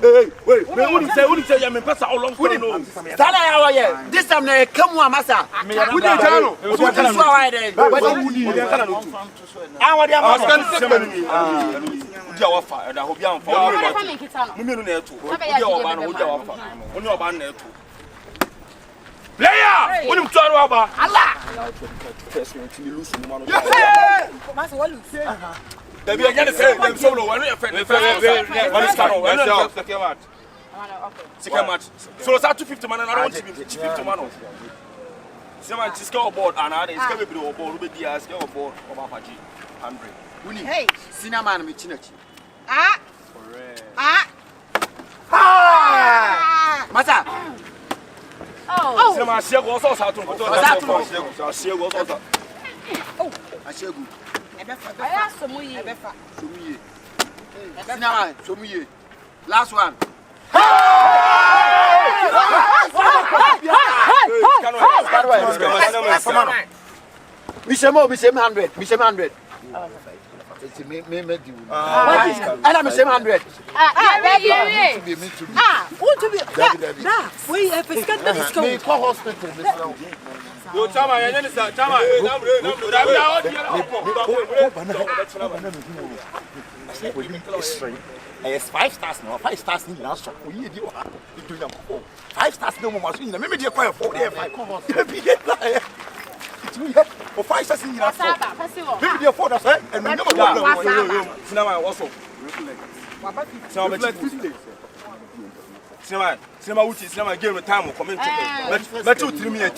Hey, wait. Me wouldn't say me pass how long for no. This time they come one massa. We don't know. What is why there? But you need them kana no. Ah, what am I going to say? Odia offer. I hope you am for. Me no na eto. Odia oba no odia offer. Oni oba na eto. Player, when you turn over, Allah. First one to lose no man. Master, what lose? They be again say them solo when you friend. When is cano? When you second match. Second match. So start 250 man and I want to be 250 man. Say man just go board and I is go be board, we be ask go board over Faji 100. Hey, cinnamon me chinachi. ah. Correct. Mata. Oh. Say man share go so sa tun. Share go so. Oh, Ashegu. Aya somuye. Somuye. Cinnamon, somuye. Last one. Bisham 100. Bisham 100. It's me do. And I'm 100. Want to be we have got the discount. Me call hospital. Yo, Chama, you understand? Chama, It's 5 stars now. 5 stars in last shop. We need you. 5 stars no more machine. Maybe they call 4 5 for 5 stars in last shop. Maybe they 4 stars and we never go. Cinema also. Cinema which is cinema game time come in. Met you 3 million.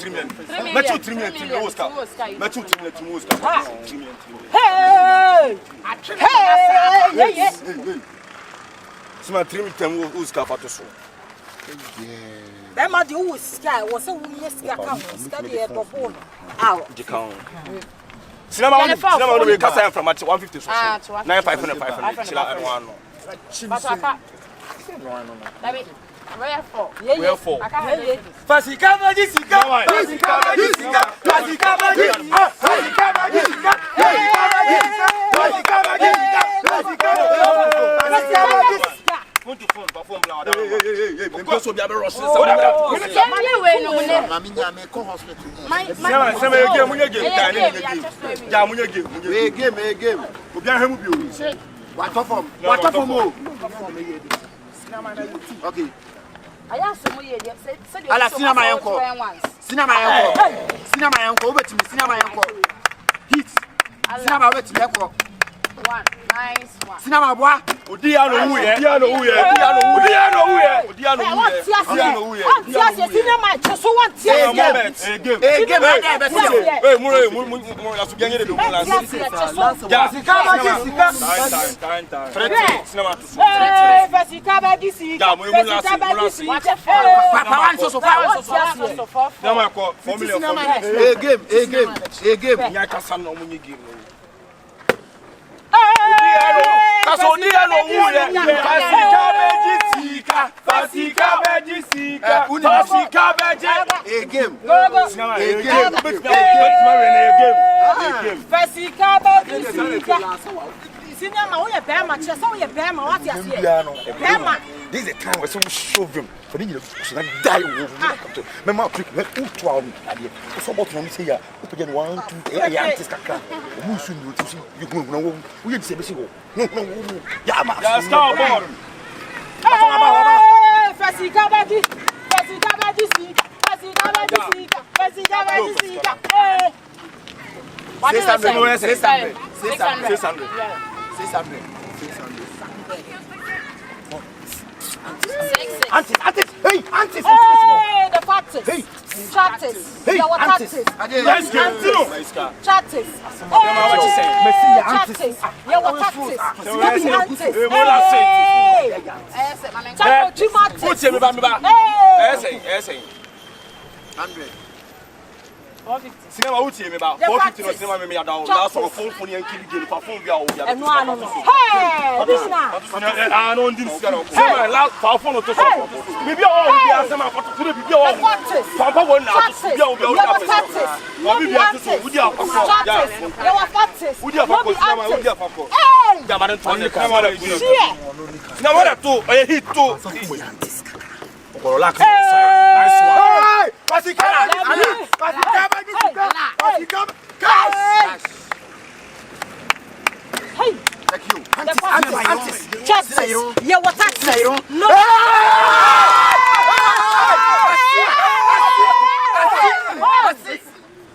Met you 3 million Oscar. Met you 3 million Oscar. Hey! Hey! Cinema 3 million Oscar for to so. That man who sky was so yes account. Study a bubble. Out. The count. Cinema we cast from at 150 so. 9500 chila and one. But I can't. Wherefore? Okay. I asked him, Ala cinema yanko. Cinema yanko. Over to me. Cinema yanko. Hit. Cinema over to me. one. Nice one. Cinema boy. Odiano uye. This is a time where someone show them for the so die over. Remember, trick, let who 12. So what you say here? Open 1, 2, 3. Yeah, this kaka. Who soon you to see you go no. We say be go. No. Yeah, ma. Yeah, scout ball. Auntie. Hey, auntie. Hey, the practice. Hey, practice. Hey, Our auntie. practice. Let's go. Practice. What you say? Hey, practice. Yeah, what practice? Cinema uti me ba 450 no cinema me ya da last one phone and kill game for phone bia o bia hey this na no ndin sigara cinema last phone to so bibia o bia sema for to bibia o papa won na to bibia o bia o na bibia to so udi afako ya you are practice udi afako cinema udi afako ya ma den to ne cinema la udi cinema la to o hit to nice one. Hey, thank you. Auntie. Yeah, what taxi? No.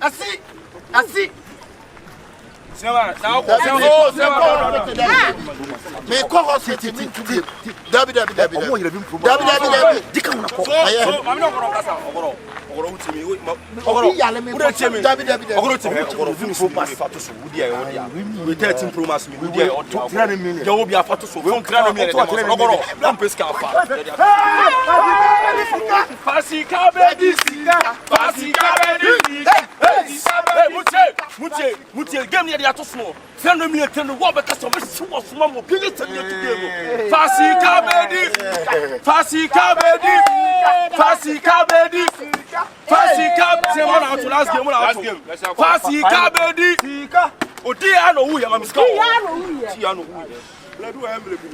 I see. Me call hospital today. Dabi. I'm not going to cast out. mutie game here dey ato small. Friend me tell no what because we see what small mo bi tell you to game. Fasika bedi. Say one out last game. Fasika bedi. Odi ano wu ya mamiska. Ti ano wu ya. Bledu e mle bi.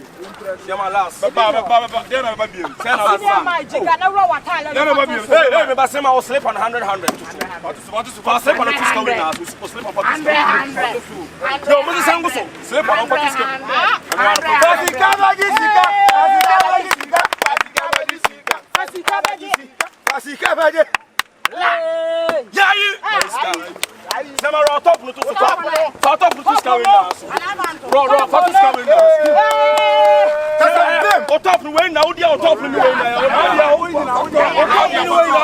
Say my last. Baba. Dey na baba biem. Say na last. Hey, me ba say my sleep on 100. What to sleep on 2 score now. We sleep on 40. Yo, mo say ngo so. Sleep on 40 score. Fasika baji. Yeah, you. Say my top no to top. Top no to score now. Ro, 40 score now. O top no wey na o dia o top no wey na.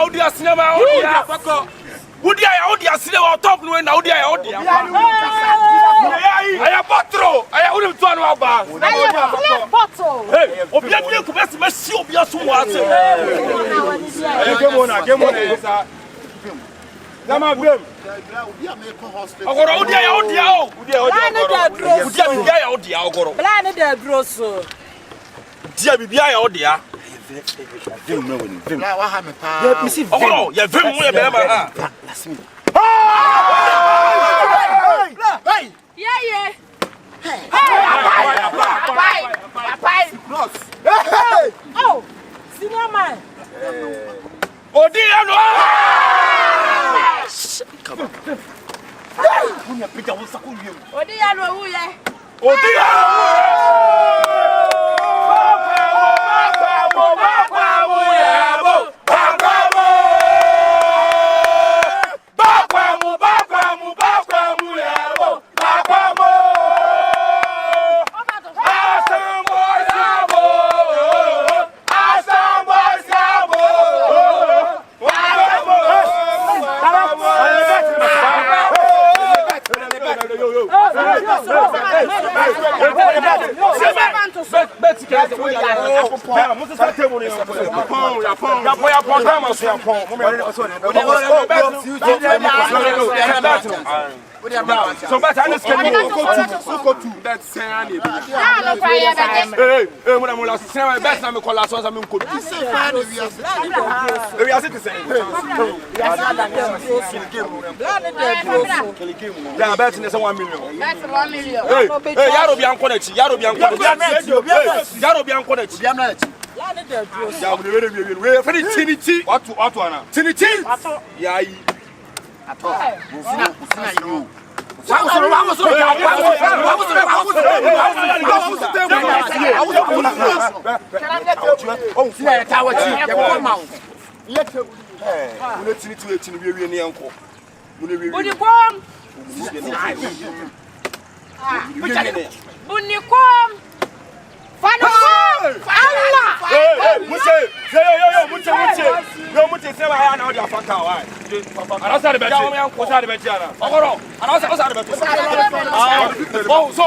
O dia cinema o dia. Udia ya udia sile wa top no na udia ya udia. Aya botro, aya uri mtu anu aba. Aya botro. Hey, obia bi ku besi mesi obia so wa ase. Game on. Zama game. Ogoro udia ya udia o. Udia bibia ya udia ogoro. Plan de broso. Dia bibia ya udia. Vim no win. Vim. Wa ha me pa. Ya bisi vim. Oh, ya vim mo ya be ma ha. Last me. Hey. Yeah. Hey. Bye. Hey. Oh, senior man. Odi ano. Kunya pita wo sakuye. Odi ano wu ye. Odi ano. So but I understand go to that say hey mo na mo la say my best na me call us so me ko do we are citizen yeah bet na say 1 million that's 1 million hey yaro bi anko na chi yaro bi anko na chi ya we for the tinity what ana tinity ya yi ato usina you vamos so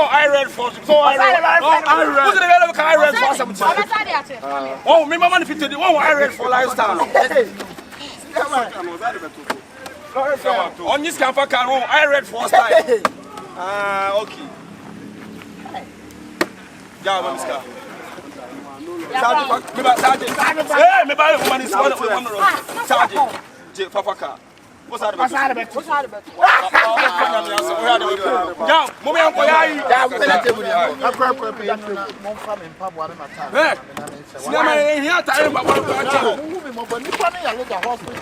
I read for oh me mama fit the one I read for lifestyle on this camp I read for style okay yeah mamiska hey me buy money charge Fafaka. What's that about? Yeah, mommy uncle yayi. Yeah, we tell you. Sinama here time ba one to acho.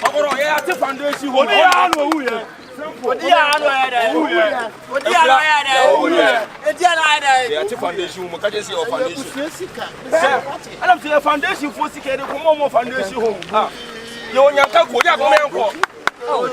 Ogoro here ate foundation ho. Odi ano wu ye. Odi ano ya ate foundation mo ka je see your foundation. Alam say foundation for sika dey ko mo foundation ho. Ah. Yo nyanka ko dia ko me nko. Oh,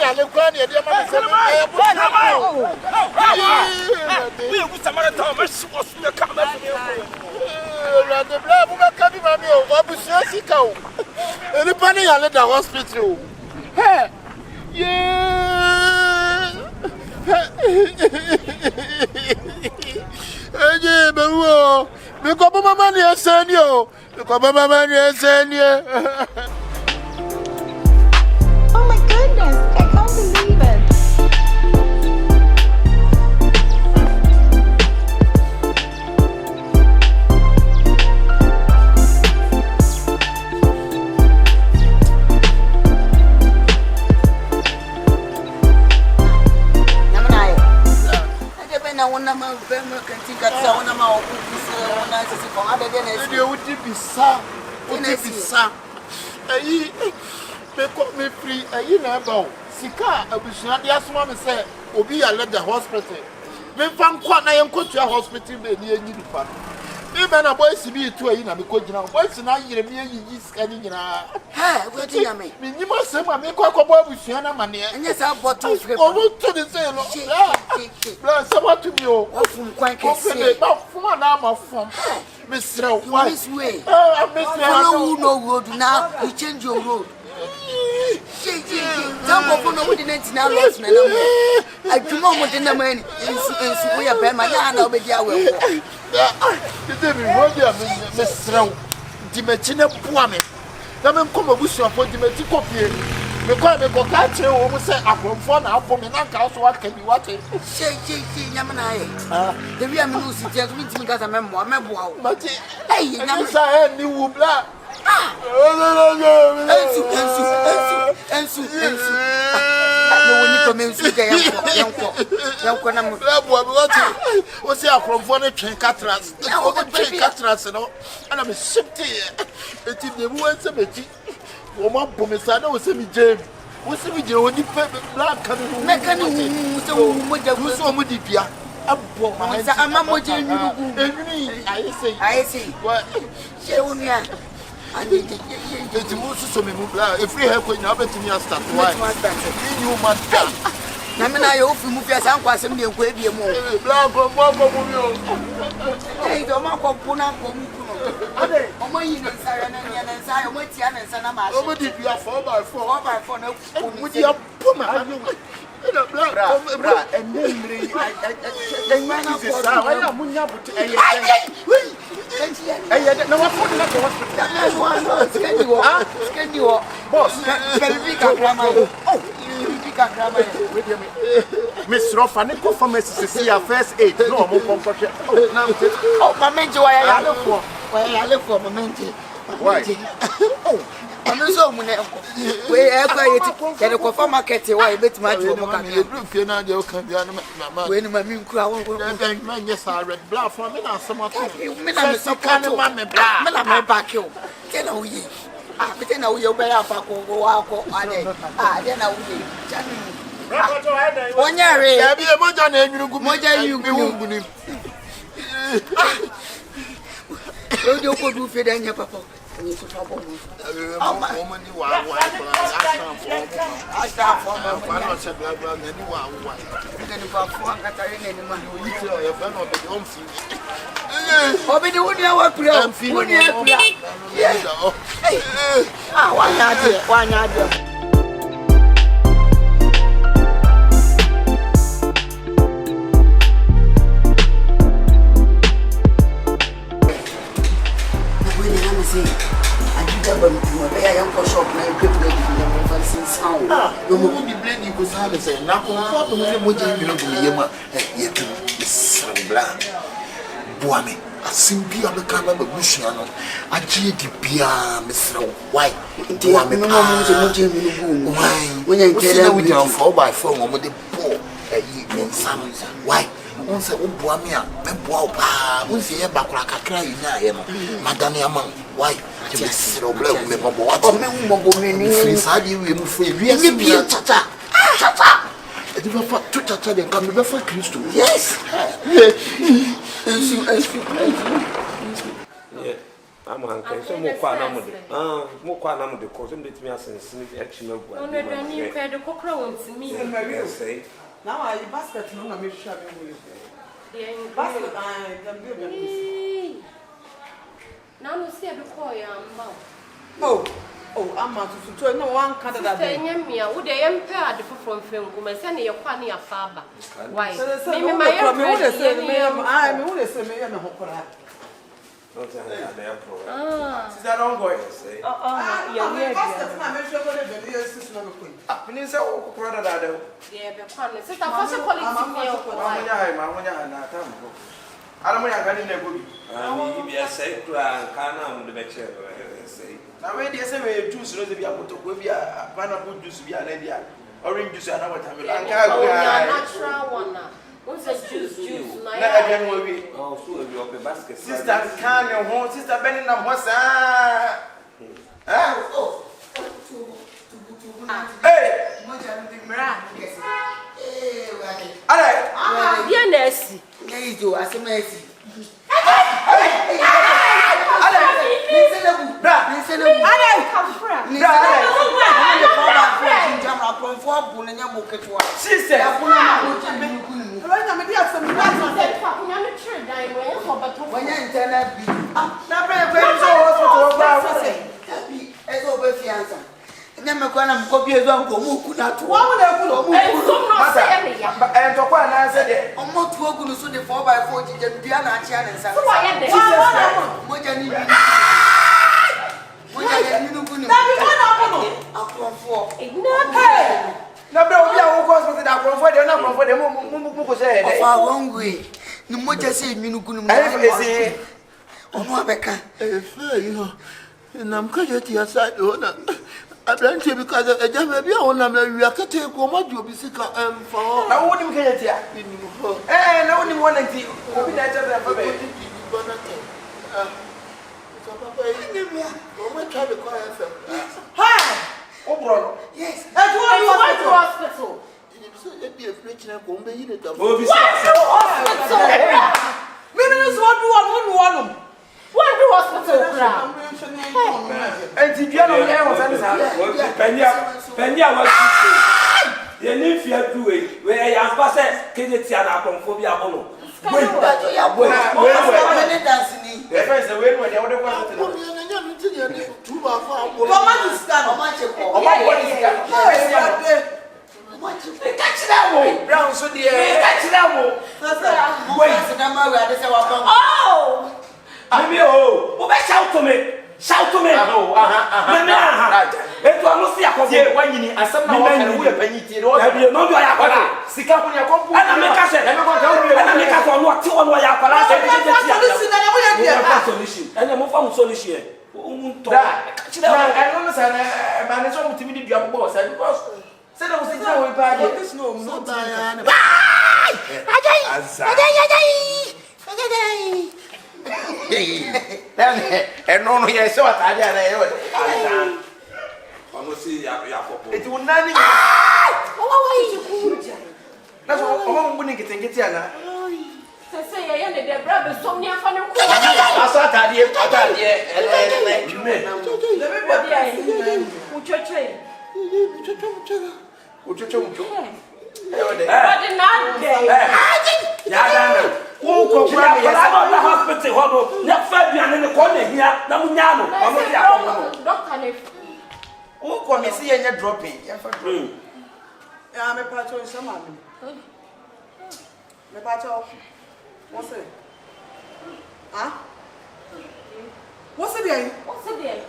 yale kwani e de ma se me we go samara ta ma shi wo su me ka ma se la de bla bu ka bi mami o obusia sika o eri pani yale da hospital he Eje bewo mi ko mama ni eseni o mi ko mama ni eseni Oh my goodness, I can't believe it. Na wona ma bema kantika tsa wona ma okufisa wona sisi kwa adede na esi udi bisa ayi me free ayi na ba o sika abusua de asoma me se obi ya let the hospital me fan kwa na yenkotua hospital be ni enyi dipa me be na boys bi tu ayi na me ko gina boys na yire me yi sika ni nyina ha wetin ya me nyima se ma me kwa bo abusua na mane enye sa bottle free o mo to de se lo bla se ma tu mi o ofun kwan kese ba fun na ma fun me srew why this way me srew follow no road now you change your road Tango kono wudi nentina lot na namu adwuma mo de na mani ensu wo ya be ma na na obedi awe wo Tete mi wodi a me srew di me chine bua me na me nkomo busu afo di me ti kopie me kwa me ko ka che wo mo se akromfo na abo me na nka so waka bi wate nyama na ye de wi am no si tie so mi ti mi ka sa me mo wo mati nyama sa ni wu bla ensu no woni to me nsu ga yanko na mo labo abi wati o se akromfo ne twen katras o twen katras no ana me shifti eti de bu wanse beti o ma bomi sa na o se mi jam o se mi je oni pe black kan no me kan wu se wu mo ja gu so mo di bia abo ma sa ama mo je nyugu enwi ayese wa se unia eti mo so me mu bla e free hair ko nya obetimi a start why you man na me na yo ofi mu fia san kwasem ne enko ebie mu bla ko mo mi o do ma ko puna ko mu ade o mo yi na nsare na nya na nsare o mo tia na nsa na ma o mo di bia 4x4 na mu di apoma bra ennemre enma na sa why amunya buti eye na wa for na hospital skeni wo boss pelvic grama oh pelvic grama Miss Rofa ne ko pharmacy see your first aid no mo konkohwe oh mamenje wa ya lefo mamenje why oh Ano so mu ne we e kwa yeti ke de ko fa market wa e betima ati mo ka e dru fie na de o kan bia no mama we ni mami nkura wo ma nye sa red bla for me na sama to me na me so kan ma me bla me na me back you ke na uyi be te na uyi o be ya fa ko wa ko ade de na uyi jani onyare ya bi e moja na enyurugu moja yugu ni o de ko du fie da nya papa ni so fa bo mu mo ni wa asa for ma no se bla bla ni wa ke ni fa fo an katare ni ma o yi ti o ya fa no be on fi obi ni woni awa kura woni akura wa nya de no mo di blend ko sa be say na ko to mo se mo je mi no bu ye ma ye tu sambla boame asimbi abeka na ba bushia no agie di bia mesro why boame no mo se mo je mi no bu why wonya nkere na we down 4x4 mo de bo yi nsam why on se o boame a me boa pa on se ye bakura kakra yi na ye no madane ama why just bla me bobo what me mo me ni free sadi we mu free we ni bi tata e di fa to tata de kan be fa Kristo yes I'm uncle, so more quantum. More quantum the cause of me as in action of one. You paid the cockroach to me. Say. Now I basket no na me share with you. Basket I can build them. Now you see a boy Oh, I'm out to no one can that. Would they impair the from film? Come send your funny a father. Why? Maybe my I would say me and Hopper. Is that on boy? Yeah, what's a juice? oh, so if you're basket. Sister, can you hold Sister Benny? What's hey! Yes, Never gonna copy a dog or move. Not one and to one answer it. Almost walk to the 4x4 and Diana channels. I don't think because a jam be on a yakate go what you be sick for. Now wouldn't get here. Eh, no one wanted to be that for me. Hi! Oh, bro. Yes. That's why you went to hospital. It'd be a fridge and go in it. Maybe what What do hospital? And if you don't Penya was you need to do it where I am passing Kenya phobia. Maybe oh, shout to me. Shout to me. It was not when you need a son of a penny. Have you not your Sika when you're coming? And I make us and I make us on what two on your and I'm from solution. I understand. Man, it's all to me. Your boss and boss. Said I was in town with bad. There's no Diana. And no, yes, what I did. It will not. That's what I'm going to get Tiana. Say, I ended the brother so near from your What's it? Huh? What's it there? What's it there?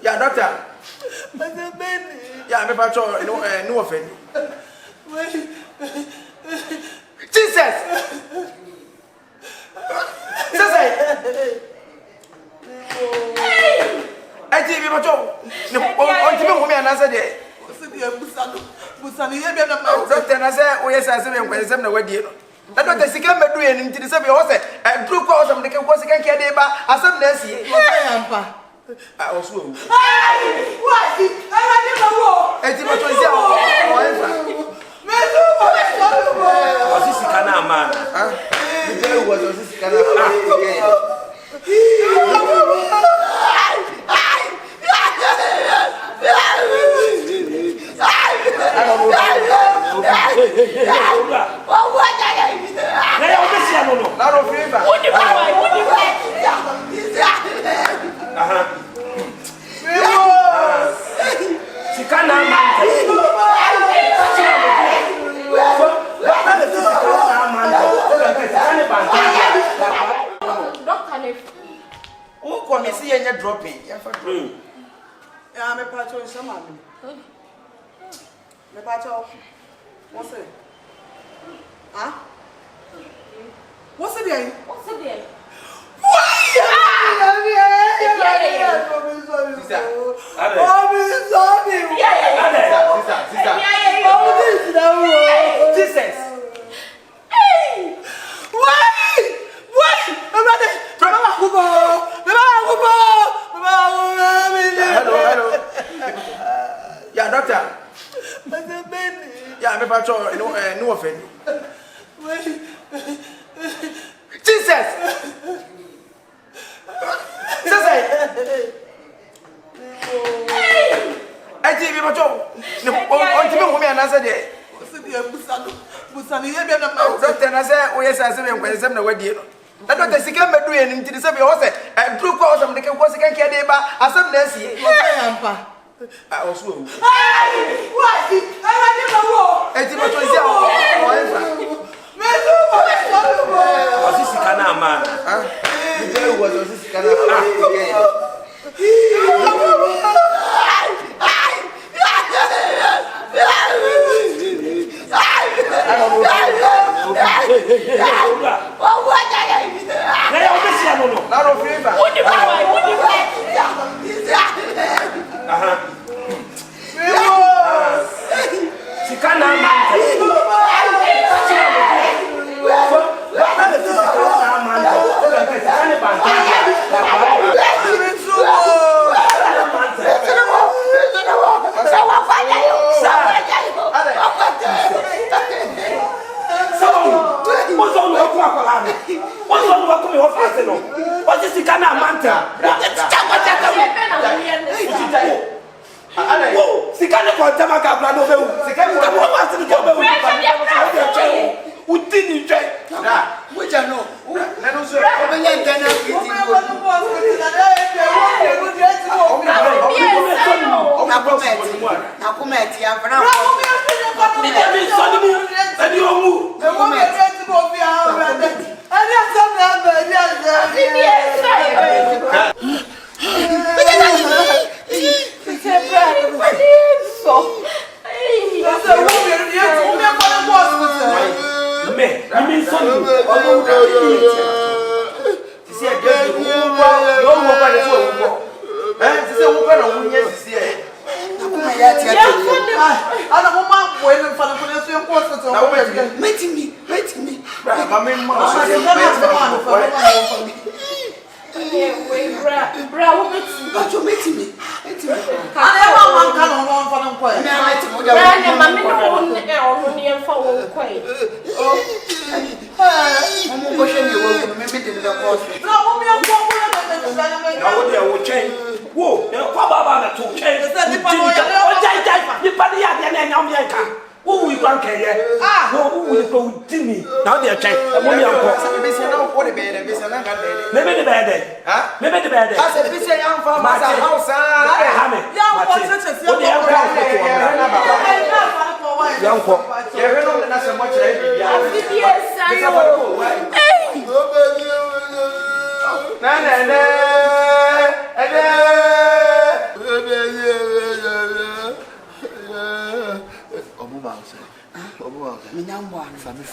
Yeah, doctor. Yeah, I'm about to no offense. Jesus! I think we were told. On to me, and answer it. Busani ye be na ma. Doctor na say o yes asem enkwensem na wadie no. Na doctor sika medu ye nim tiri say be ho say dru ko osem de ke ko sika nke de ba asem na asie. Wo say ampa. Osu owu. Ai! What? Ara ni ma wo. Eti mo to sia o enfa. Mezu mo so. Osisi kana man. Ah. Mi je wo osisi kana. Ah. Dropping. Yeah, me patch on some man. Me patch off. What's it? Huh? What's it there? What's it there? Yeah, doctor. Yeah, me patrol. No offense. Jesus. I think me patrol. On ti me wo me anasa de. Busani ye be na ma. Doctor na say o yes asem enkwensem na wadie no. Na doctor sika medu ye nim tiri say be ho say dru ko osem de ke ko sika nke de ba asem na asie. Wo say ampa. Osu owu. Ai! What? Ara ni ma wo. Eti mo to sia o enfa. Mezu mo so. Osisi kana man. Ah. Mi je wo osisi kana. Ah.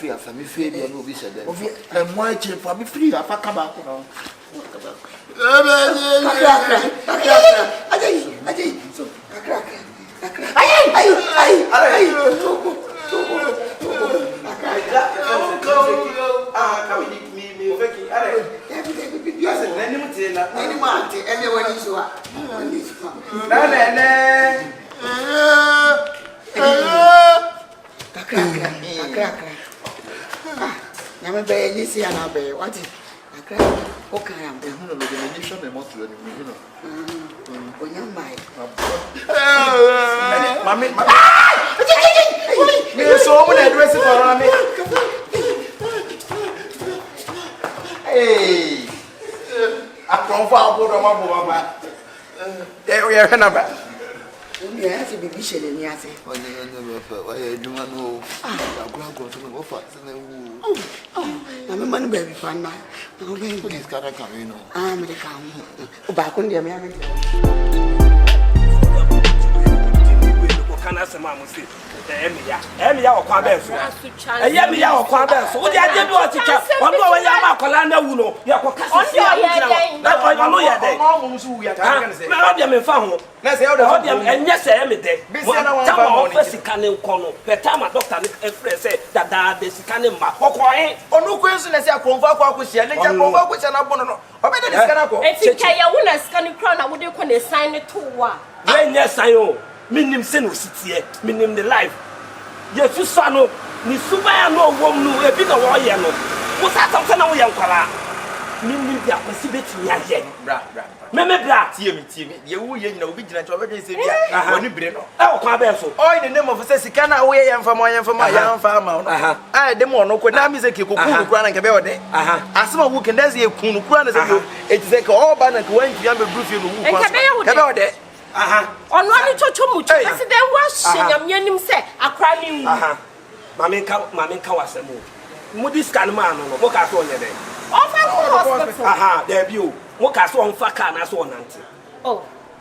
Family free, you know, we said that. And my child, family free, I fuck about.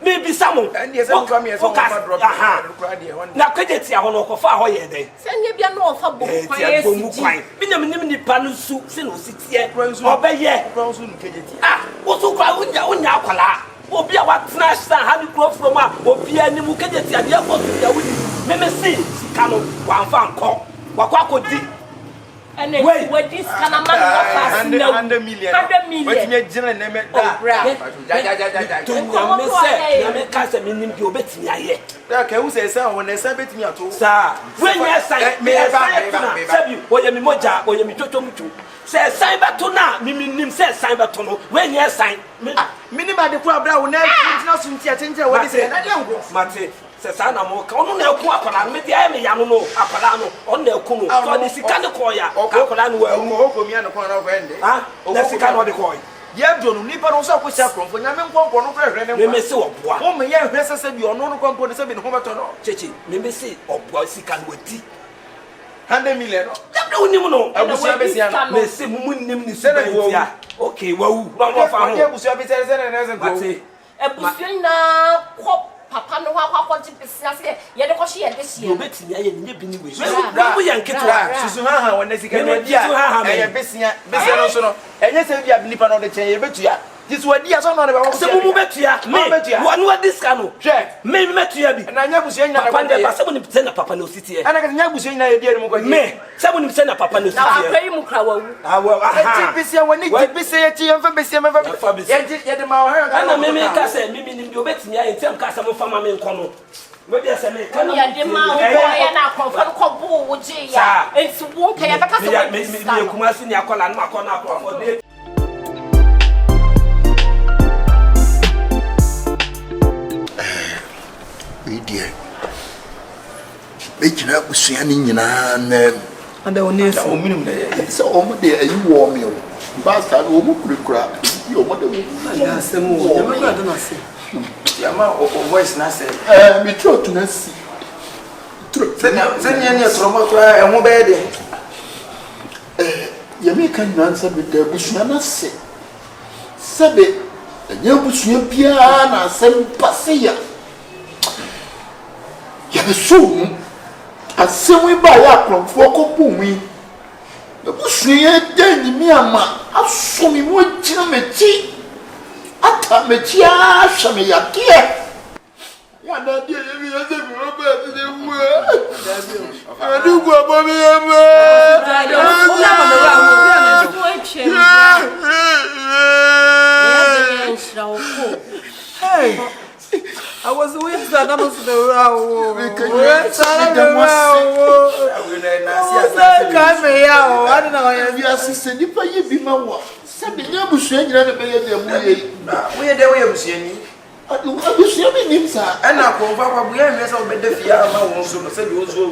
Maybe someone and yes, I'm coming as well. Now, could it see a honor for our year day? Send you no for Minimum panu soup, sin sits here, or by year, ah, what's so cry with your own Yakala? Or be a what flash, how you grow from or be any Mukajeti at the airport with your witness. Maybe see, Cano, one farm call, what could be. And wait, what this kind of money? 100 million. 100 million. What's your general name? Okay, who says so when they say bet me at all? Sir, when you say, may I say, what you moja, or you me to say, sign back to now, Minim says, sign back to when you sign. Minima the problem, not since you attend what is it? Mate. Sesana mo ka onu na eku akola me dia me ya no akola no on na eku no so the sika ne koya akola no wa mu okomi an ko na bende ha na sika no de koy ye do no nipa no so akosia kromfo nya me nkonko no hwehwe ne me se oboa mo me ye hwese se bi ono no konko ne se bi ne ho beto no chechi me se oboa sika no wati 100 million no da unim no abusia besia no me se mumu nim ni se na okay wawu no fa ho abusia besia se na ze ko abusia na ko Papa no wa business ye de ko she ye de she no betimi aye nye bi ni we we yanketo susu ha wona sika no dia ye besia no so no enye se bia nipa no de chen ye betua this wadi so no de ba se mumu betua me wonu wa diska no hwe me metua bi na nya busu nya na papa de se boni pete na papa no city e ana ka nya busu nya ye dia mu ko me se boni pete na papa no city e na akwai mu kra wawu aha besia woni besia ye ti yemfa besia me fa ye de ma ha ana me ka se me ni bi obetimi aye tem ka se mo fama me nkono we be se me kan ya de ma wo ya na konfon ko bu wo je ya enti wo ka ya beka se wo me kuma si ni akola na akona akofo de Media. Make it up with Sandy and I don't know. So, over there, you warm you. Bastard, who crap. Your mother will say more. I don't say. Yama or voice, Nassy. Me true to Nassy. Send you from a mobile. You make an answer with the Bushman say. Sabe, the young Bushman piano, some passia. Yabesu asewe ba ya klonfo ko bumi the busuye den mi ama asomi mo gina mechi ata mechi a hweme yakie Mwana dia yemi yose kuroba tine mwe. Adu kwa mami yeme. Hey, I was with that. I was the row. I don't know. We are sister. You pay you be my wife. Sabi nyabu shenyi na be ye muye. We dey we am Adu shemi nimsa. Ana ko fa kwa buya me say obede fia ma won so say bi ozo.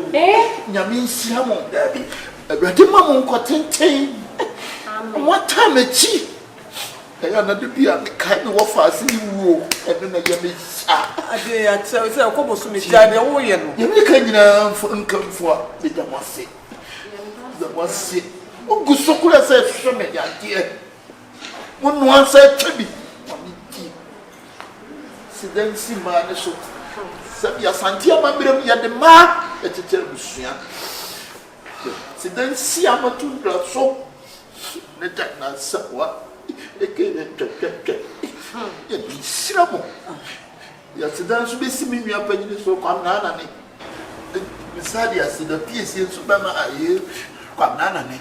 Nyame nsia mo. Dabi. Awurade ma mo nkotenten. What time echi? Kaya na de bia kai no wo fa ase ni wuo. Ebe na ye me sa. Ade ya tell say ko bosu me ja de wo ye no. Ye me ka nyina nkamfo a de damase. Damase. O gusokura say hwe me ya de. Mo no ansa twabi. Sidensi ma ne so. Sabi asante amamrem ya de ma etetere busua. Sidensi amatu dra so. Ne tak na sawa. Ekene twetwetwe. Ya bisiramo. Ya sidansu besi mi nua panyini so kwa nana ne. Misadi asida piesi nso ba ma aye kwa nana ne.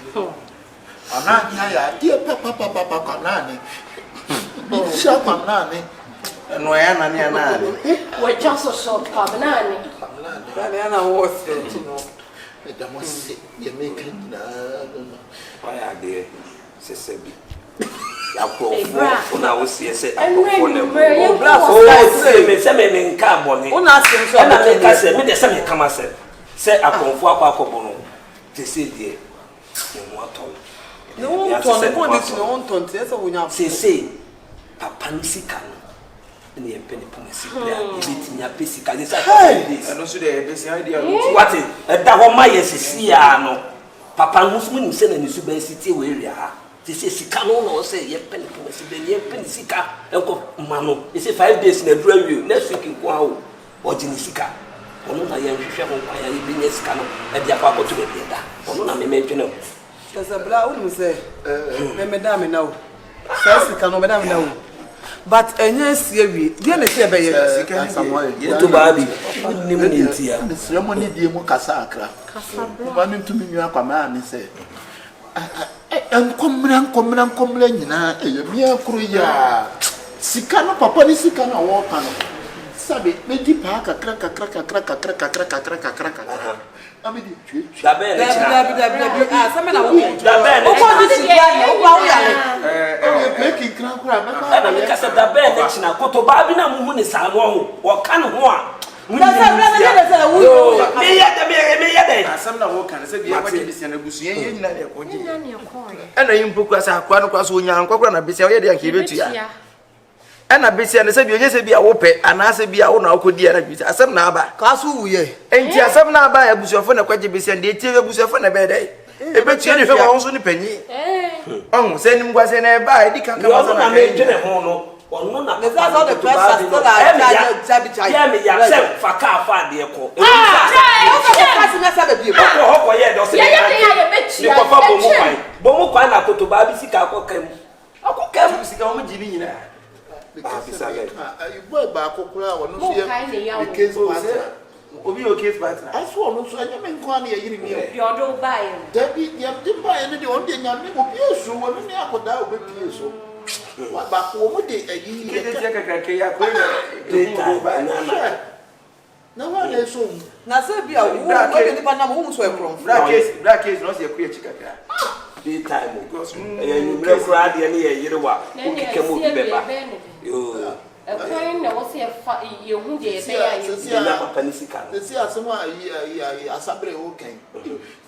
Ana nya ya die papa kwa nana ne. Bisha kwa nana ne. No ya na ni ana. We just so kwa nana. Bana na wo se no. Edamose ye make na no. Why de sesebi. Una wosie se akofo le mo. Se me nka boni. Una asim so na me ka se me de se me kama se. Se akofo akwakobo no. Te se die. Ye mo atol. No ton ko ni no ton te se wo nya. Se papa ni sika no. Ni empene pomesi bia. Ni tinya pesika ni sa. No so de be se idea. What is? Da ho ma ye sisia no. Papa musumu ni se na ni su ba siti we ria ha. This is Sikano, no say, ye penny, ye penny sika, Uncle Mano. It's 5 days in a review, next week in Kwao, or Jinisika. Ono na ye hwehwe ho kwa ya bi nye sika no e dia kwa koto be da. Ono na me mentwe no. Kasa bla wonu say me da me na wo. Sa sika no me da me na wo. But enye sie wi, dia na sie be ye sika ni ye to ba bi. Ni mu ni ntia. Mesre mo ni die mu kasa akra. Kasa bla. Ba ni ntumi nwa kwa ma ni say. Enkomra nyina eye mia kuru ya sika no papa ni sika na wo pa no sabe me di pa kakra amedi tue da be le china sabe na wo da be le ko di sika no wa wo ya pe ki kra kura na me kasa da be le china koto ba bi na mu hu ni sa no ho wo ka no ho a me ya de asam na wo kan se bi akwa de sia na busu ye nyina na ko ji ana yimpoku asa akwa no kwa so nya nkwa na besia ye de anke betu ya ana besia na se bi onye se bi a wo pe ana se bi a wo na akodi na bi asam na aba ka so wuye enti asam na aba ya busuafo na kwaje besia de tie ya busuafo na be dai e betu ne hwe wo so ni panyi se nim gwa se na e ba e di kan kan so na me dwene ho no ono na the that's all the press still are jabi yeah me ya se faka afa de ko e ko ye do se ye ko fa bo mu kwan na koto ba bi sika akokam akokam sika o mu jini nyina you boy ba akokura wo no so ye case partner obi o case partner aso ono so anya me nkwa na ye yiri mi bi odo ba ye dabi ye de ba ye ne de on de nyame obi esu wo ne akoda obi esu ba ko mo de ayi kede tia kakake ya ko de ba na wa le so na se bia wo we ni pa na mo so e kron black case no se ku ya chikaka day time because you break crowd ya ni ye wa o kike mo bi beba yo ekwan na wo se ye hu de be ya ye na papa ni sika se si asemo ayi asabre o kan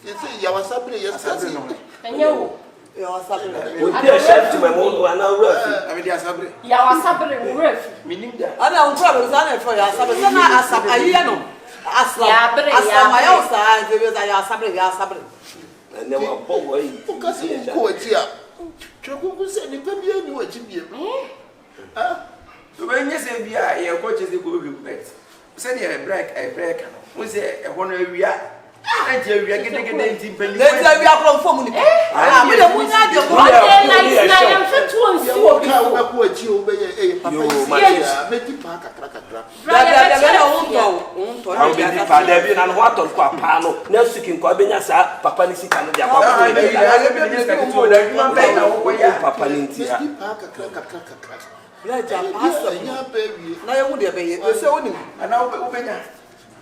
se ya wasabre ya sabre no enyo ya wasabre o dia chef to my mom na ref ami dia asabre ya wasabre ref minim da ana on try be na for ya asabre na asab ayi ya no aslam aslam ya usa de be ya asabre ne wa bowo yi o kasi ko ati a twekuku se ni pa bia ni wa chibie to be nye se bia ye ko chese ko bi bet se ne break no mo se e ho no awia we are getting into penny. Let's say we are from Fomuni. Ah, we don't want that.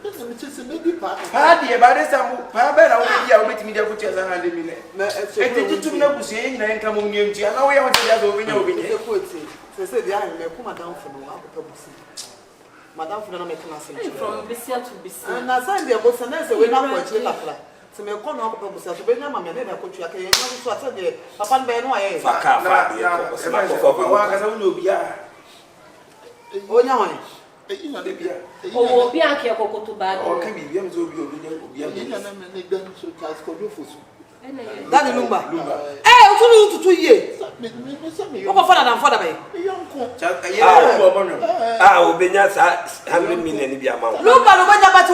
Party about this time, Papa, I will meet me there with you as a hundred minutes. It's too no saying, and come on, you know, we have to have over you. They say they are Madame for no Madame for no making From Bissia to Bissia. And I signed their boss and I said, we're not going to laugh. To make one of the to be no man, and I could check a so I said, Papa Beno, I oh, no. Oh, Bianca, Coco to bad. Or can be young to be Danny Lumba. Eh, 2 years. What father than father? Ah, Obenya 100 million in the amount. Lumba, but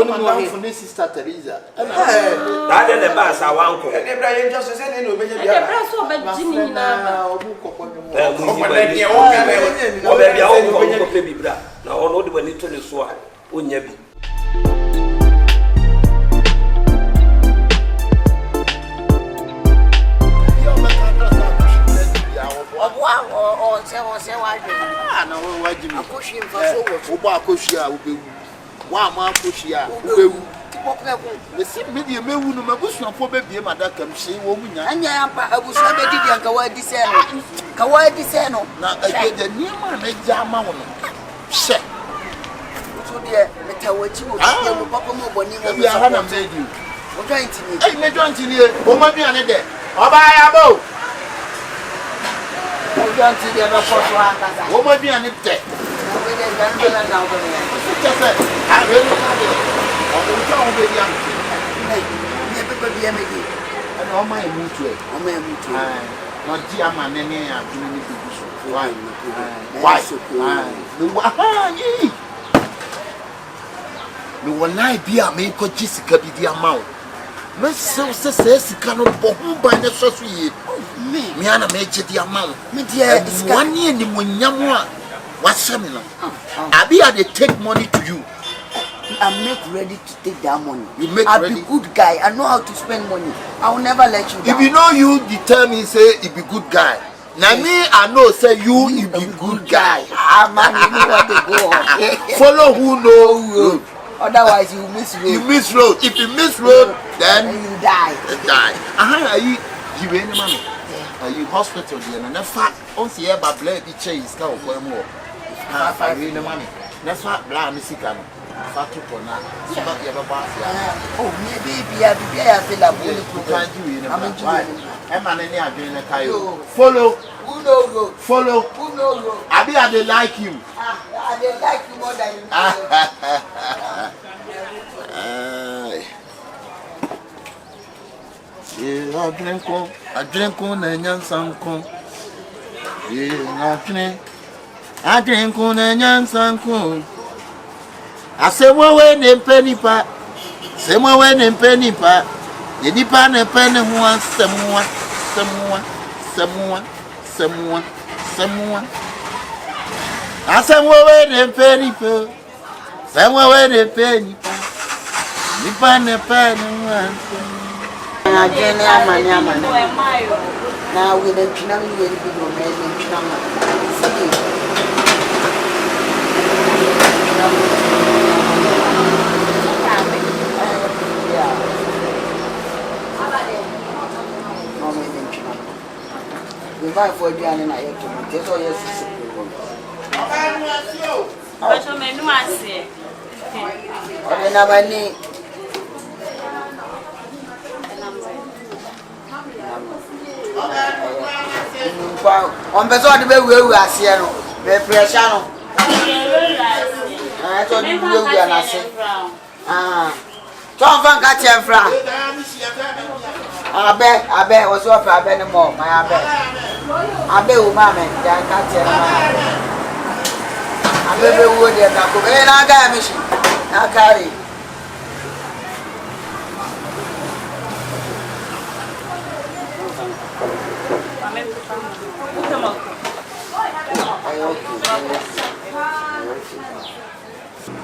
no, for this sister Teresa. That is the bass I want. And just said, no, they take money to you. I'm not ready to take that money. I'll be good guy. I know how to spend money. I will never let you down. If you know you determine say you be good guy. Now me I know say you be good guy. Man, you know what they go on. Follow who know road. Otherwise you miss road. You miss road. If you miss road, then you die. You die. Are you any money? Are you hospital there? And never on see about blood the chase now for more. I really money. That's what blind Mexican. Fatu kona. So not your boss. Oh, maybe I feel like you can't do it. I'm enjoying. I'm an doing a kayo. Follow. Who knows road? Follow. Who knows road? I they like you. They like you more than you. I drink on and young sanko. I drink on and young sanko. I say, when they penny pa, say, when they penny pa, the nipan and penny one, someone. I say, when they penny pa, somewhere when they penny pa, nipan and penny one. Now we don't know where to go, we buy for Jan and I have to take all your sister. But you may not say. I never need. On the side of the way we are seeing, the pressure. I told you we are not saying. Tom Van Catcher Fra. I bet was up a bit more, my bet. I bet, mamma, I can't tell. I bet we would have got a machine. I carry.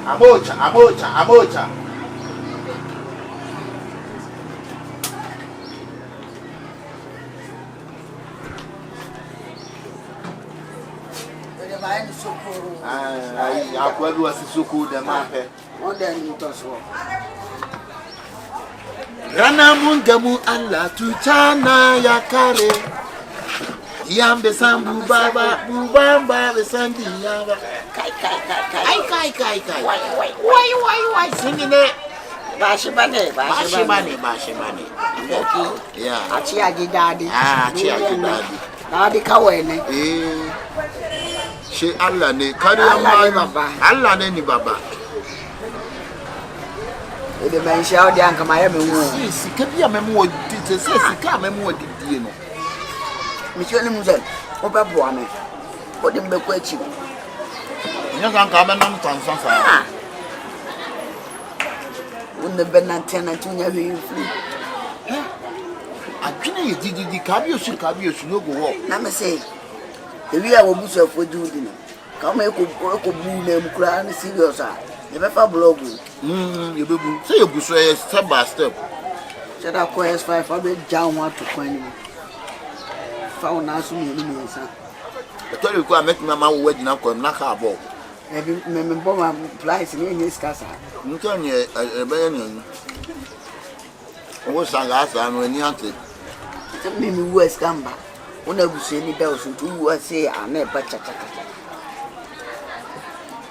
Amocha. Akwadu asisuku de mape. Rana mungamu Allah tuchana ya kare. Yambe sambu baba bubamba besandi yaba. Kai. Why singing it? Bashibane. Okay. Yeah. Achiaji daddy. Daddy kawene. She Allah ne kare Allah ne ni baba. Ede mensha odi anka maye mewu. Sika bia memo odi sika memo odi die no. Michio ni mzee. Obabo ame. Odi mbekwa echi. Nyaka nka be nam tansansa. Unne benantena tunya hwefri. Adwene ye didi kabiosu no go wo. Na me say ewi a wobusu afodi udi no. Ka ma eko bu na mu kura na serious a. Ye be fa blog. Ye bebu. Say ye busu e step by step. Said I call S5 I be down want to find me. Found na so me ni nsa. E to le ku a make mama wo wagina ko na ka abo. Ebi me bo ma price ni ni skasa. Nto nye e be ni. Owo sanga asa no ni ante. Me US gamba. Una busu ni da osu tu US say ana ba cha.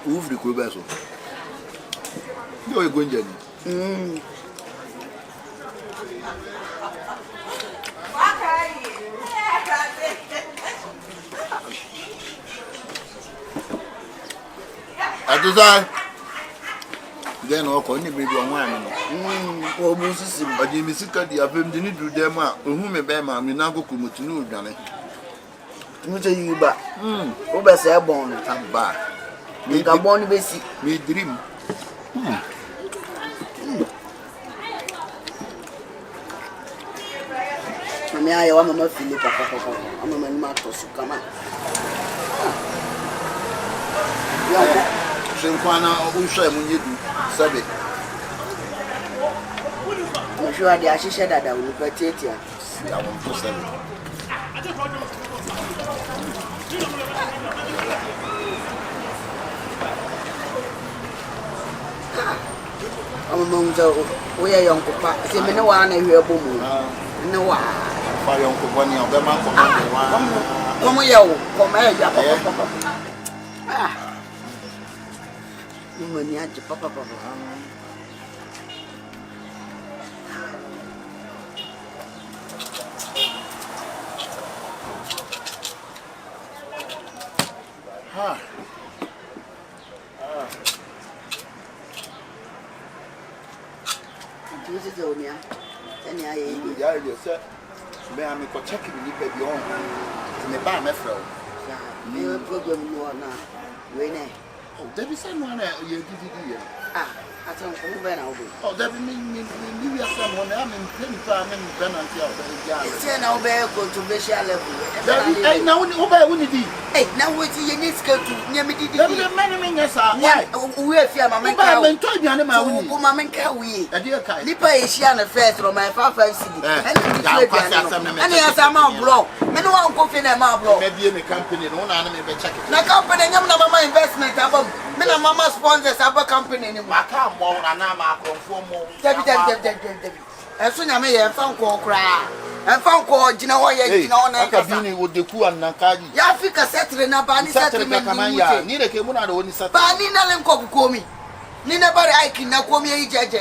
Ufri ko be so. Yo e gonje ni. Aduzai. Then oko ni baby onwa ami no. O bu sisi. Odi mi sika di afem di ni du dem a ohu me be ma mi na goku mutunu udwane. Mu je yiba. O be se bon no Tamba. Mi ga bon be si. Mi dream. Mami ayo wa mama fili papa. Mama ni ma to su kama. Senkwana unhwe munyedu sabe. Mhwe ade ahihye dada wo pa tietia. Ya won to sabe. Munzo wo ye yonko pa. Se me ne wa na hwe bomu. Ne wa. Fa yonko boni o be ma ko wa. Komo ye wo, komo e ya papa. Mani aje papa. Tuzi zonia. Tani aye. Ya ile se. Me am ko check ni pe bi on. Me ba me fra o. Ya, me program no na. We ne. Oh, Debbie said one ye did. I don't know when I'll be. Oh, Debbie me we are someone I mean time and penalty of the It's now very controversial level. Debbie, now we need. Hey, now what you need to near me did. Debbie, many minutes are. Why? We are fear my man told you animal who mamma can we. A dear kind. Lipa is she on the first from my 5 city. And yes, I'm on block. Men won't go in a marble. Maybe in a company, no enemy be check it. The company, I'm not my investment above. Me na mama sponsors aba company ni maka mo na na ma konfo mo. Debi. Eso nya me ye fa nko kra. Enfa nko gina ho ye gina ho na nka. Aka bi ni wo deku anankaji. Ya Africa settle na ba ni settle me ni. Ni de ke mu na do ni settle. Ba ni na le nko komi. Ni na bare aiki na komi yi jeje.